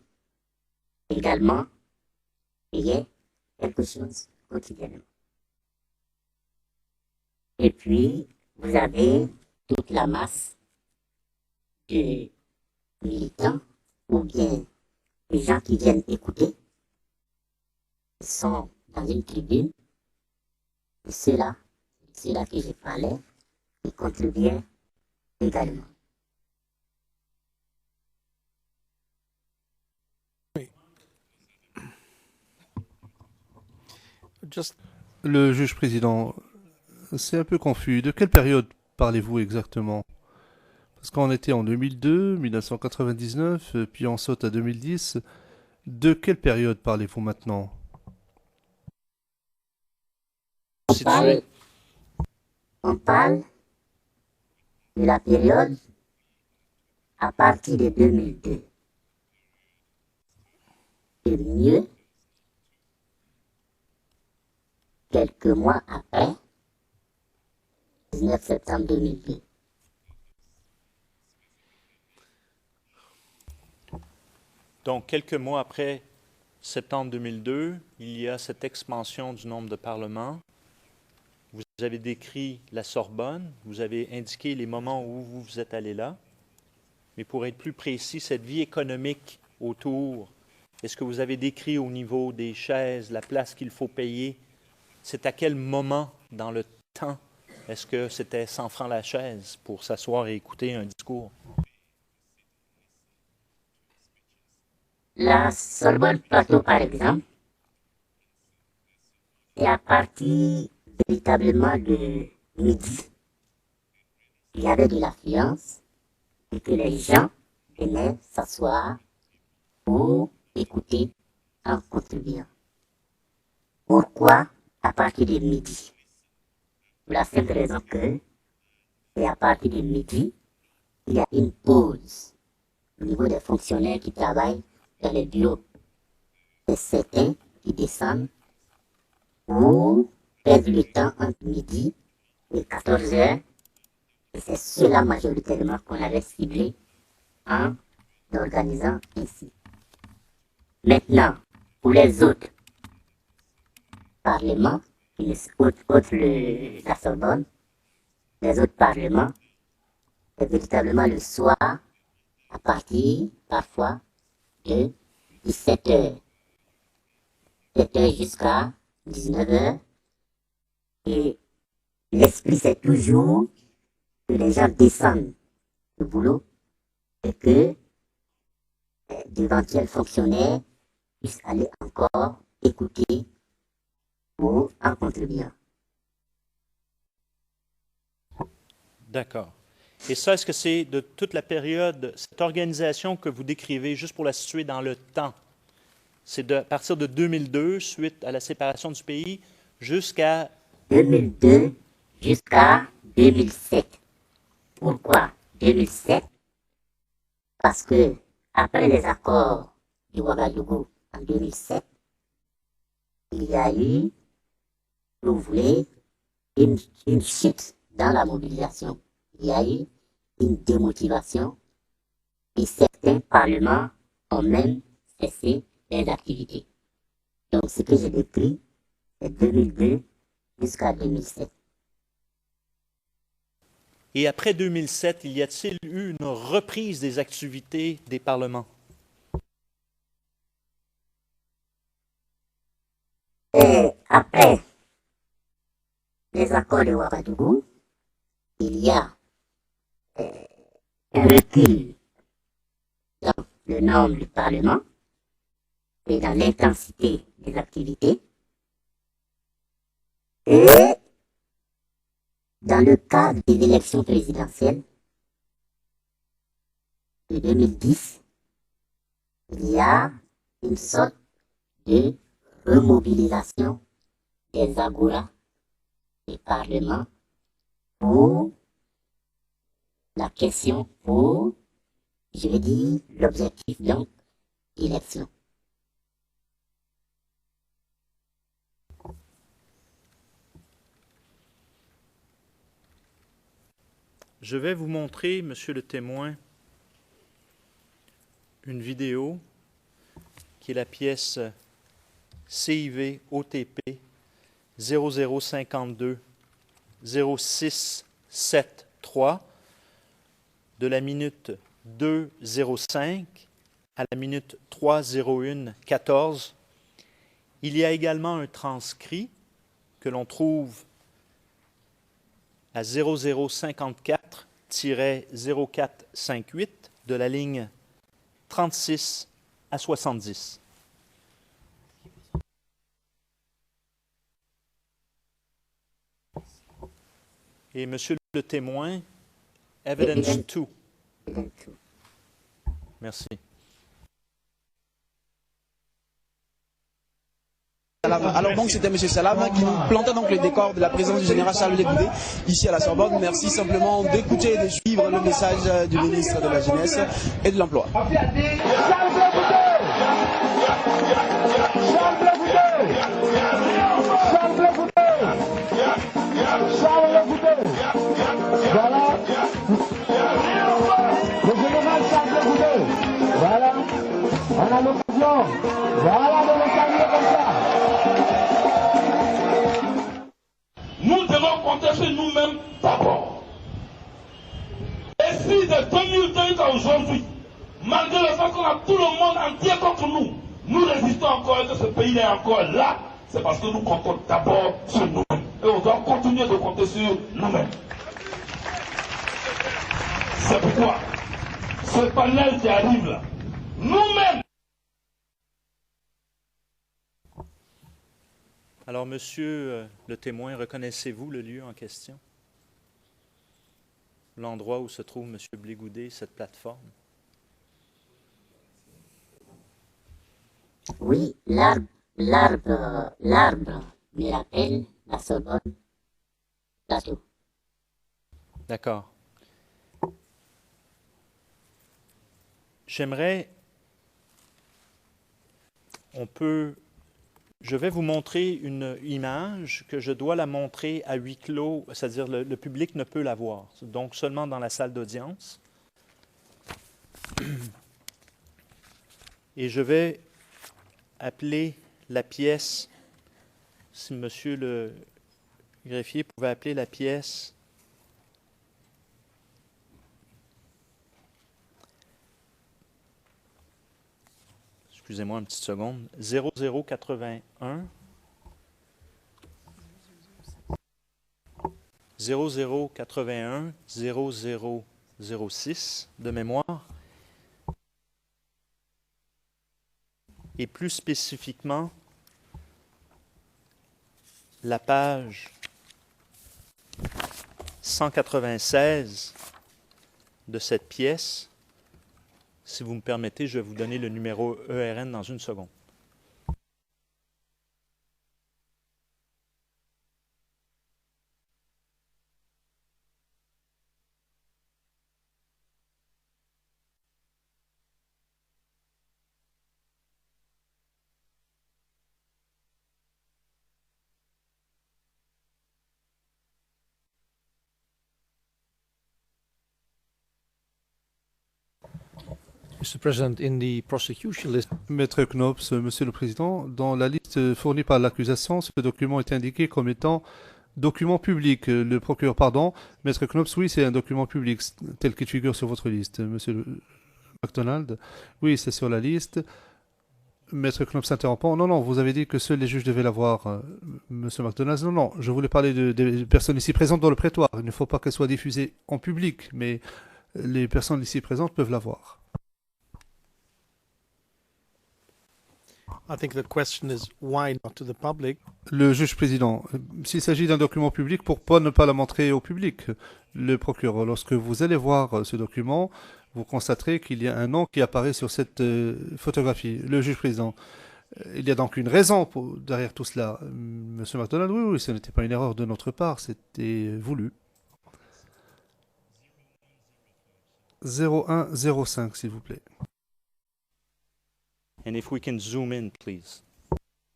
également payaient quelque chose quotidiennement. Et puis, vous avez toute la masse de militants ou bien des gens qui viennent écouter, qui sont dans une tribune, et ceux-là que je parlais, ils contribuaient également. Le juge président, c'est un peu confus. De quelle période parlez-vous exactement? Parce qu'on était en 2002, 1999, puis on saute à 2010. De quelle période parlez-vous maintenant? On parle de la période à partir de 2002. Et mieux, quelques mois après, 19 septembre 2002. Donc, quelques mois après septembre 2002, il y a cette expansion du nombre de parlements. Vous avez décrit la Sorbonne, vous avez indiqué les moments où vous êtes allé là. Mais pour être plus précis, cette vie économique autour, est-ce que vous avez décrit au niveau des chaises, la place qu'il faut payer? C'est à quel moment dans le temps est-ce que c'était 100 francs la chaise pour s'asseoir et écouter un discours? La Sorbonne Plateau, par exemple, est à partir véritablement de midi. Il y avait de l'affluence et que les gens venaient s'asseoir pour écouter en contribuant. Pourquoi à partir de midi? Pour la simple raison que c'est à partir de midi, il y a une pause au niveau des fonctionnaires qui travaillent dans les bureaux. C'est certains qui descendent pour perdre le temps entre midi et 14 heures. Et c'est cela majoritairement qu'on avait ciblé en organisant ainsi. Maintenant, pour les autres parlements, outre la Sorbonne, les autres parlements, c'est véritablement le soir, à partir parfois de 17 h. 7 h jusqu'à 19 h. Et l'esprit, c'est toujours que les gens descendent le boulot et que d'éventuels fonctionnaires puissent aller encore écouter ou en contribuer. D'accord. Et ça, est-ce que c'est de toute la période, cette organisation que vous décrivez, juste pour la situer dans le temps, c'est à partir de 2002, suite à la séparation du pays, jusqu'à 2002 jusqu'à 2007. Pourquoi 2007? Parce que après les accords du Ouagadougou en 2007, il y a eu, si vous voulez, une chute dans la mobilisation. Il y a eu une démotivation et certains parlements ont même cessé les activités. Donc ce que j'ai décrit, c'est 2002 jusqu'à 2007. Et après 2007, y a-t-il eu une reprise des activités des parlements? Et après les accords de Ouagadougou, il y a un recul dans le nombre du Parlement et dans l'intensité des activités. Et dans le cadre des élections présidentielles de 2010, il y a une sorte de remobilisation des agoras des parlements pour la question, pour, je veux dire, l'objectif donc d'élection. Je vais vous montrer, monsieur le témoin, une vidéo qui est la pièce CIV OTP 0052 0673 de la minute 2:05 à la minute 3:01:14. Il y a également un transcrit que l'on trouve à 0054-0458 de la ligne 36 à 70. Et monsieur le témoin, Evidence 2. Merci. Alors donc c'était M. Salam qui nous plantait donc le décor de la présence du général Charles Légoudé ici à la Sorbonne. Merci simplement d'écouter et de suivre le message du ministre de la Jeunesse et de l'Emploi. Voilà. Le général Charles Légoudé. Voilà. On a l'occasion. Voilà de le saluer comme ça. Nous devons compter sur nous-mêmes d'abord. Et si de 2002 jusqu'à aujourd'hui, malgré le fait qu'on a tout le monde entier contre nous, nous résistons encore et que ce pays est encore là, c'est parce que nous comptons d'abord sur nous-mêmes. Et on doit continuer de compter sur nous-mêmes. C'est pourquoi ce panel qui arrive là, nous-mêmes. Alors, monsieur le témoin, reconnaissez-vous le lieu en question? L'endroit où se trouve monsieur Blé-Goudé, cette plateforme? Oui, l'arbre me rappelle la Sorbonne Plateau. D'accord. J'aimerais, je vais vous montrer une image que je dois la montrer à huis clos, c'est-à-dire le public ne peut la voir, donc seulement dans la salle d'audience. Et je vais appeler la pièce, si monsieur le greffier pouvait appeler la pièce excusez-moi une petite seconde, 0081 0081 0006 de mémoire. Et plus spécifiquement, la page 196 de cette pièce. Si vous me permettez, je vais vous donner le numéro ERN dans une seconde. Mr. President, in the prosecution list. Maître Knops, Monsieur le Président, dans la liste fournie par l'accusation, ce document est indiqué comme étant document public. Le procureur, pardon, Maître Knops, oui, c'est un document public tel qu'il figure sur votre liste, Monsieur MacDonald. Oui, c'est sur la liste. Maître Knops s'interrompant. Non, non, vous avez dit que seuls les juges devaient l'avoir, Monsieur MacDonald. Non, non, je voulais parler des personnes ici présentes dans le prétoire. Il ne faut pas qu'elles soient diffusées en public, mais les personnes ici présentes peuvent l'avoir. I think the question is why not to the public? Le juge président, s'il s'agit d'un document public, pourquoi ne pas la montrer au public? Le procureur, lorsque vous allez voir ce document, vous constaterez qu'il y a un nom qui apparaît sur cette photographie. Le juge président, il y a donc une raison derrière tout cela. Monsieur MacDonald, oui, oui, ce n'était pas une erreur de notre part, c'était voulu. 0105, s'il vous plaît. And if we can zoom in, please.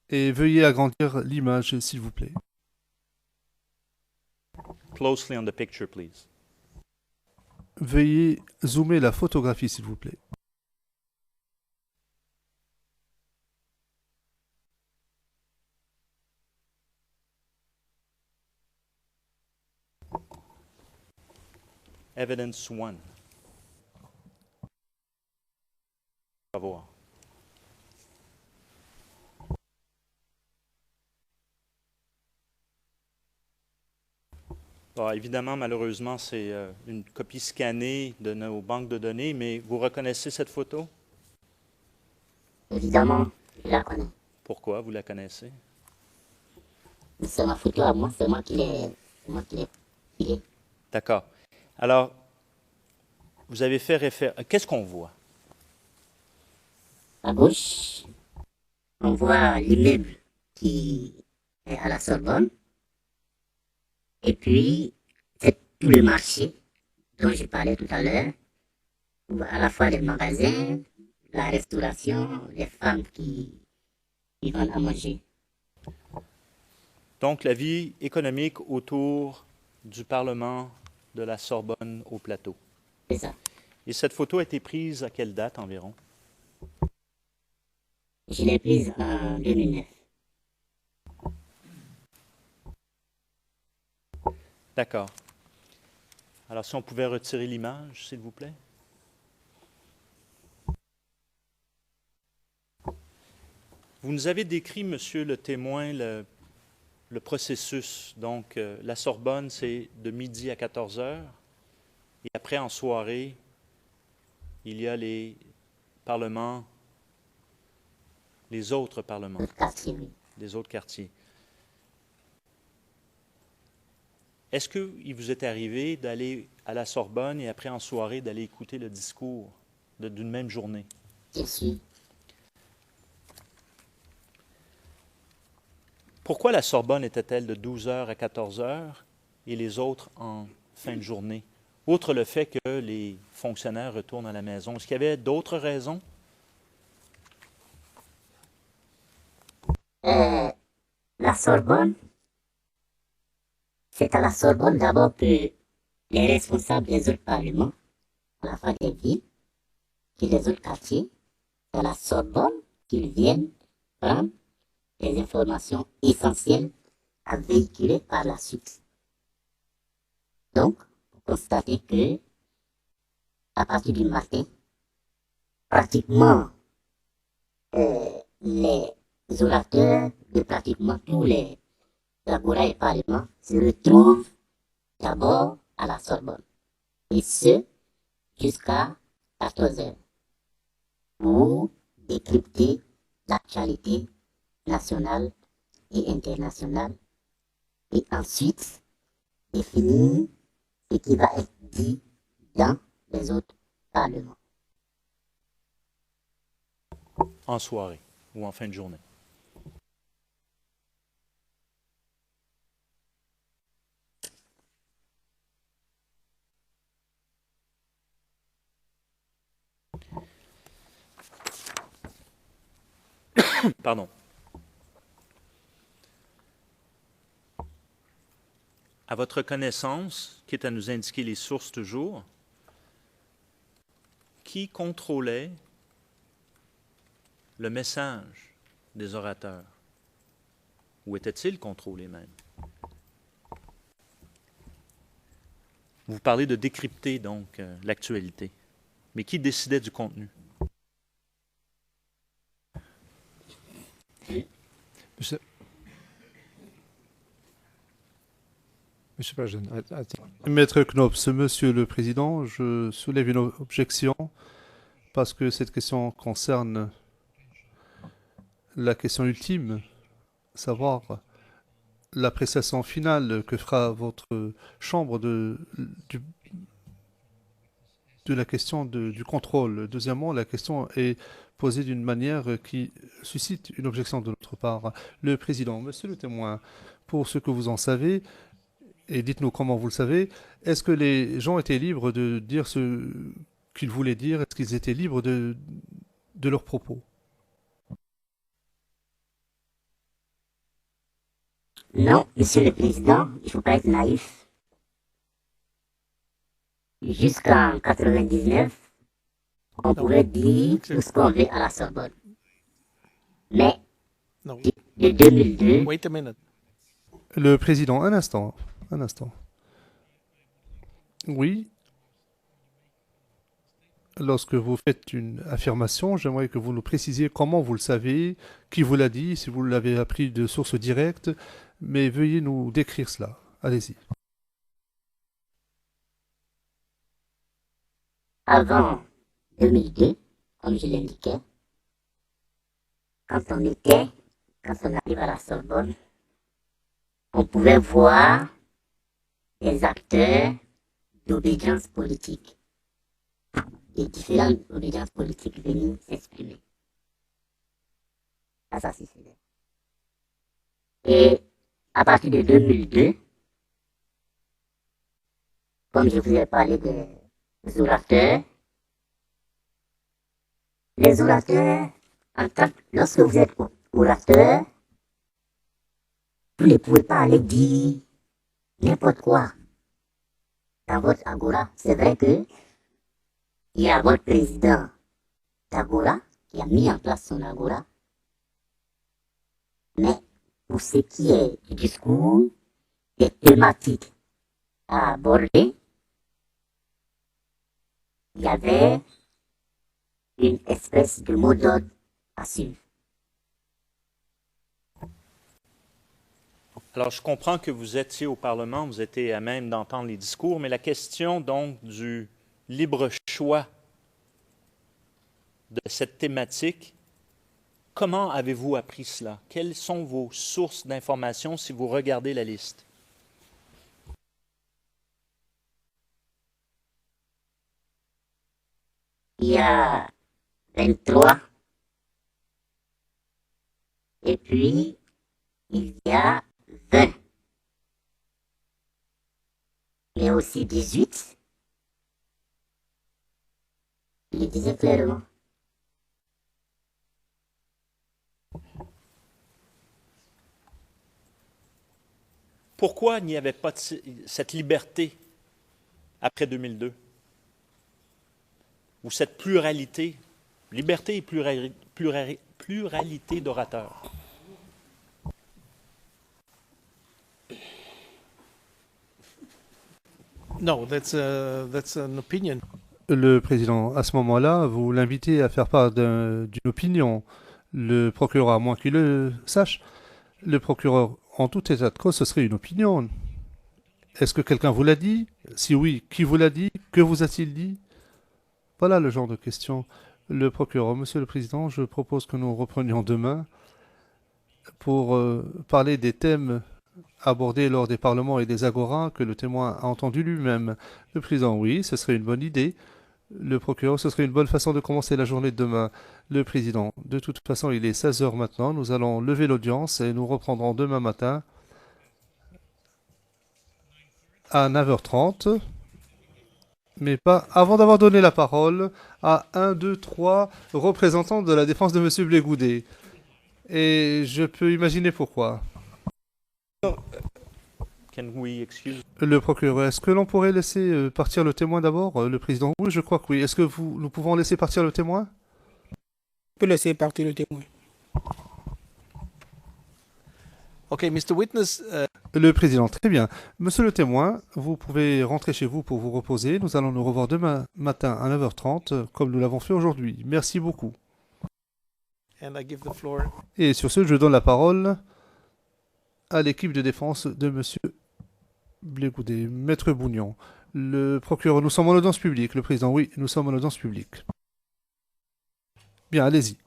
Et veuillez agrandir l'image, s'il vous plaît. Closely on the picture, please. Veuillez zoomer la photographie, s'il vous plaît. Evidence 1. À voir. Bon, évidemment, malheureusement, c'est une copie scannée de nos banques de données, mais vous reconnaissez cette photo? Évidemment, je la connais. Pourquoi vous la connaissez? C'est ma photo à moi, c'est moi qui l'ai pris. D'accord. Alors, vous avez fait référence... Qu'est-ce qu'on voit? À gauche, on voit l'immeuble qui est à la Sorbonne. Et puis, c'est tout le marché dont je parlais tout à l'heure, à la fois les magasins, la restauration, les femmes qui vendent à manger. Donc, la vie économique autour du Parlement de la Sorbonne au Plateau. C'est ça. Et cette photo a été prise à quelle date environ? Je l'ai prise en 2009. D'accord. Alors, si on pouvait retirer l'image, s'il vous plaît. Vous nous avez décrit, monsieur le témoin, le processus. Donc, la Sorbonne, c'est de midi à 14 heures. Et après, en soirée, il y a les parlements, les autres parlements, des autres quartiers. Est-ce qu'il vous est arrivé d'aller à la Sorbonne et après en soirée d'aller écouter le discours d'une même journée? Bien sûr. Pourquoi la Sorbonne était-elle de 12 heures à 14 heures et les autres en fin de journée? Outre le fait que les fonctionnaires retournent à la maison, est-ce qu'il y avait d'autres raisons? La Sorbonne, c'est à la Sorbonne d'abord que les responsables des autres parlements, à la fois des villes et des autres quartiers, c'est à la Sorbonne qu'ils viennent prendre des informations essentielles à véhiculer par la suite. Donc, vous constatez que, à partir du matin, pratiquement les orateurs de pratiquement tous les agora et parlements se retrouvent d'abord à la Sorbonne, et ce, jusqu'à 14 heures, pour décrypter l'actualité nationale et internationale, et ensuite définir ce qui va être dit dans les autres parlements. En soirée ou en fin de journée. Pardon. À votre connaissance, quitte à nous indiquer les sources toujours, qui contrôlait le message des orateurs? Ou était-il contrôlé même? Vous parlez de décrypter donc l'actualité, mais qui décidait du contenu? Maître Knops, Monsieur le Président, je soulève une objection parce que cette question concerne la question ultime, savoir l'appréciation finale que fera votre chambre de la question du contrôle. Deuxièmement, la question est posée d'une manière qui suscite une objection de notre part. Le Président, Monsieur le témoin, pour ce que vous en savez, et dites-nous comment vous le savez, est-ce que les gens étaient libres de dire ce qu'ils voulaient dire? Est-ce qu'ils étaient libres de leurs propos? Non, Monsieur le Président, il ne faut pas être naïf. Jusqu'en 99, on pouvait dire tout ce qu'on veut à la Sorbonne. Mais de 2002... Wait a minute. Le Président, un instant. Oui. Lorsque vous faites une affirmation, j'aimerais que vous nous précisiez comment vous le savez, qui vous l'a dit, si vous l'avez appris de source directe, mais veuillez nous décrire cela. Allez-y. Avant 2002, comme je l'indiquais, quand on arrive à la Sorbonne, on pouvait voir des acteurs d'obédience politique, des différentes obédiences politiques venir s'exprimer. Ça c'est sûr. Et à partir de 2002, comme je vous ai parlé des orateurs, les orateurs, lorsque vous êtes orateur, vous ne pouvez pas aller dire n'importe quoi dans votre agora. C'est vrai que il y a votre président d'agora qui a mis en place son agora, mais pour ce qui est du discours, des thématiques à aborder, il y avait une espèce de mot d'ordre à suivre. Alors, je comprends que vous étiez au Parlement, vous étiez à même d'entendre les discours, mais la question donc du libre choix de cette thématique, comment avez-vous appris cela? Quelles sont vos sources d'informations si vous regardez la liste? Il y a 23, et puis il y a 20, mais aussi 18. Il le disait clairement. Pourquoi il n'y avait pas cette liberté après 2002? Ou cette pluralité, liberté et pluralité d'orateurs? No, that's an opinion. Le Président, à ce moment-là, vous l'invitez à faire part d'une opinion. Le procureur, à moins qu'il le sache, le procureur, en tout état de cause, ce serait une opinion. Est-ce que quelqu'un vous l'a dit? Si oui, qui vous l'a dit? Que vous a-t-il dit? Voilà le genre de questions. Le procureur, Monsieur le Président, je propose que nous reprenions demain pour parler des thèmes abordés lors des parlements et des agoras que le témoin a entendu lui-même. Le Président, oui, ce serait une bonne idée. Le procureur, ce serait une bonne façon de commencer la journée de demain. Le Président, de toute façon, il est 16 heures maintenant. Nous allons lever l'audience et nous reprendrons demain matin à 9h30. Mais pas avant d'avoir donné la parole à 1, 2, 3 représentants de la défense de M. Blé Goudet. Et je peux imaginer pourquoi. Can we excuse? Le procureur, est-ce que l'on pourrait laisser partir le témoin d'abord? Le président, oui, je crois que oui. Est-ce que nous pouvons laisser partir le témoin? On peut laisser partir le témoin. Okay, Mr. Witness. Le président, très bien. Monsieur le témoin, vous pouvez rentrer chez vous pour vous reposer. Nous allons nous revoir demain matin à 9h30, comme nous l'avons fait aujourd'hui. Merci beaucoup. And I give the floor. Et sur ce, je donne la parole à l'équipe de défense de Monsieur Blé Goudet, Maître Bougnon. Le procureur, nous sommes en audience publique. Le président, oui, nous sommes en audience publique. Bien, allez-y.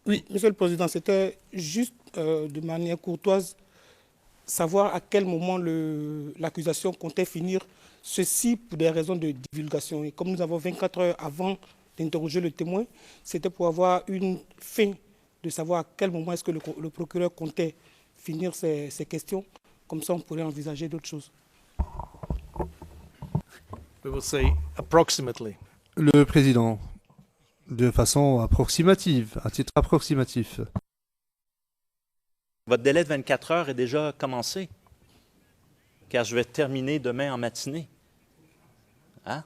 Oui, Monsieur le Président, c'était juste de manière courtoise savoir à quel moment l'accusation comptait finir, ceci pour des raisons de divulgation. Et comme nous avons 24 heures avant d'interroger le témoin, c'était pour avoir une fin de savoir à quel moment est-ce que le procureur comptait finir ces questions. Comme ça, on pourrait envisager d'autres choses. We will say approximately. Le président, de façon approximative, à titre approximatif. Votre délai de 24 heures est déjà commencé, car je vais terminer demain en matinée. Hein?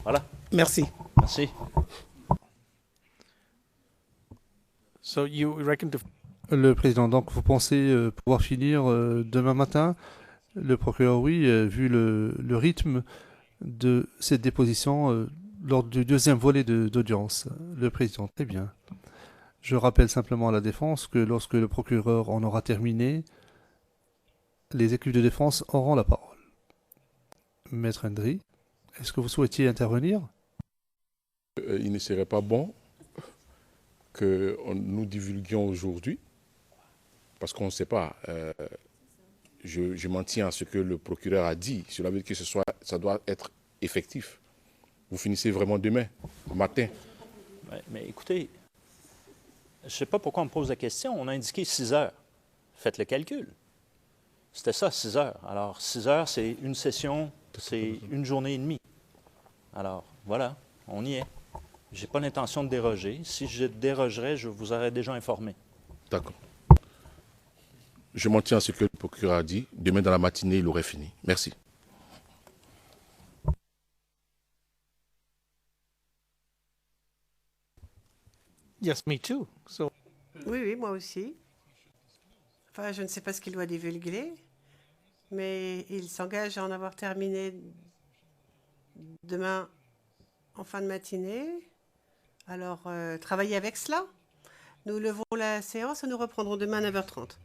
Voilà. Merci. Merci. So you reckon to... Le président, donc vous pensez pouvoir finir demain matin? Le procureur, oui, vu le rythme de cette déposition lors du deuxième volet d'audience. Le président, très bien. Je rappelle simplement à la défense que lorsque le procureur en aura terminé, les équipes de défense auront la parole. Maître Hendry, est-ce que vous souhaitiez intervenir? Il ne serait pas bon que nous divulguions aujourd'hui, parce qu'on ne sait pas. Je m'en tiens à ce que le procureur a dit. Cela veut dire que ça doit être effectif. Vous finissez vraiment demain, matin. Ouais, mais écoutez, je ne sais pas pourquoi on me pose la question. On a indiqué 6 heures. Faites le calcul. C'était ça, 6 heures. Alors, 6 heures, c'est une session, c'est une journée et demie. Alors, voilà, on y est. Je n'ai pas l'intention de déroger. Si je dérogerais, je vous aurais déjà informé. D'accord. Je m'en tiens à ce que le procureur a dit. Demain dans la matinée, il aurait fini. Merci. Yes, me too. So... Oui, oui, moi aussi. Enfin, je ne sais pas ce qu'il doit divulguer, mais il s'engage à en avoir terminé demain en fin de matinée. Alors, travaillez avec cela. Nous levons la séance et nous reprendrons demain à 9h30.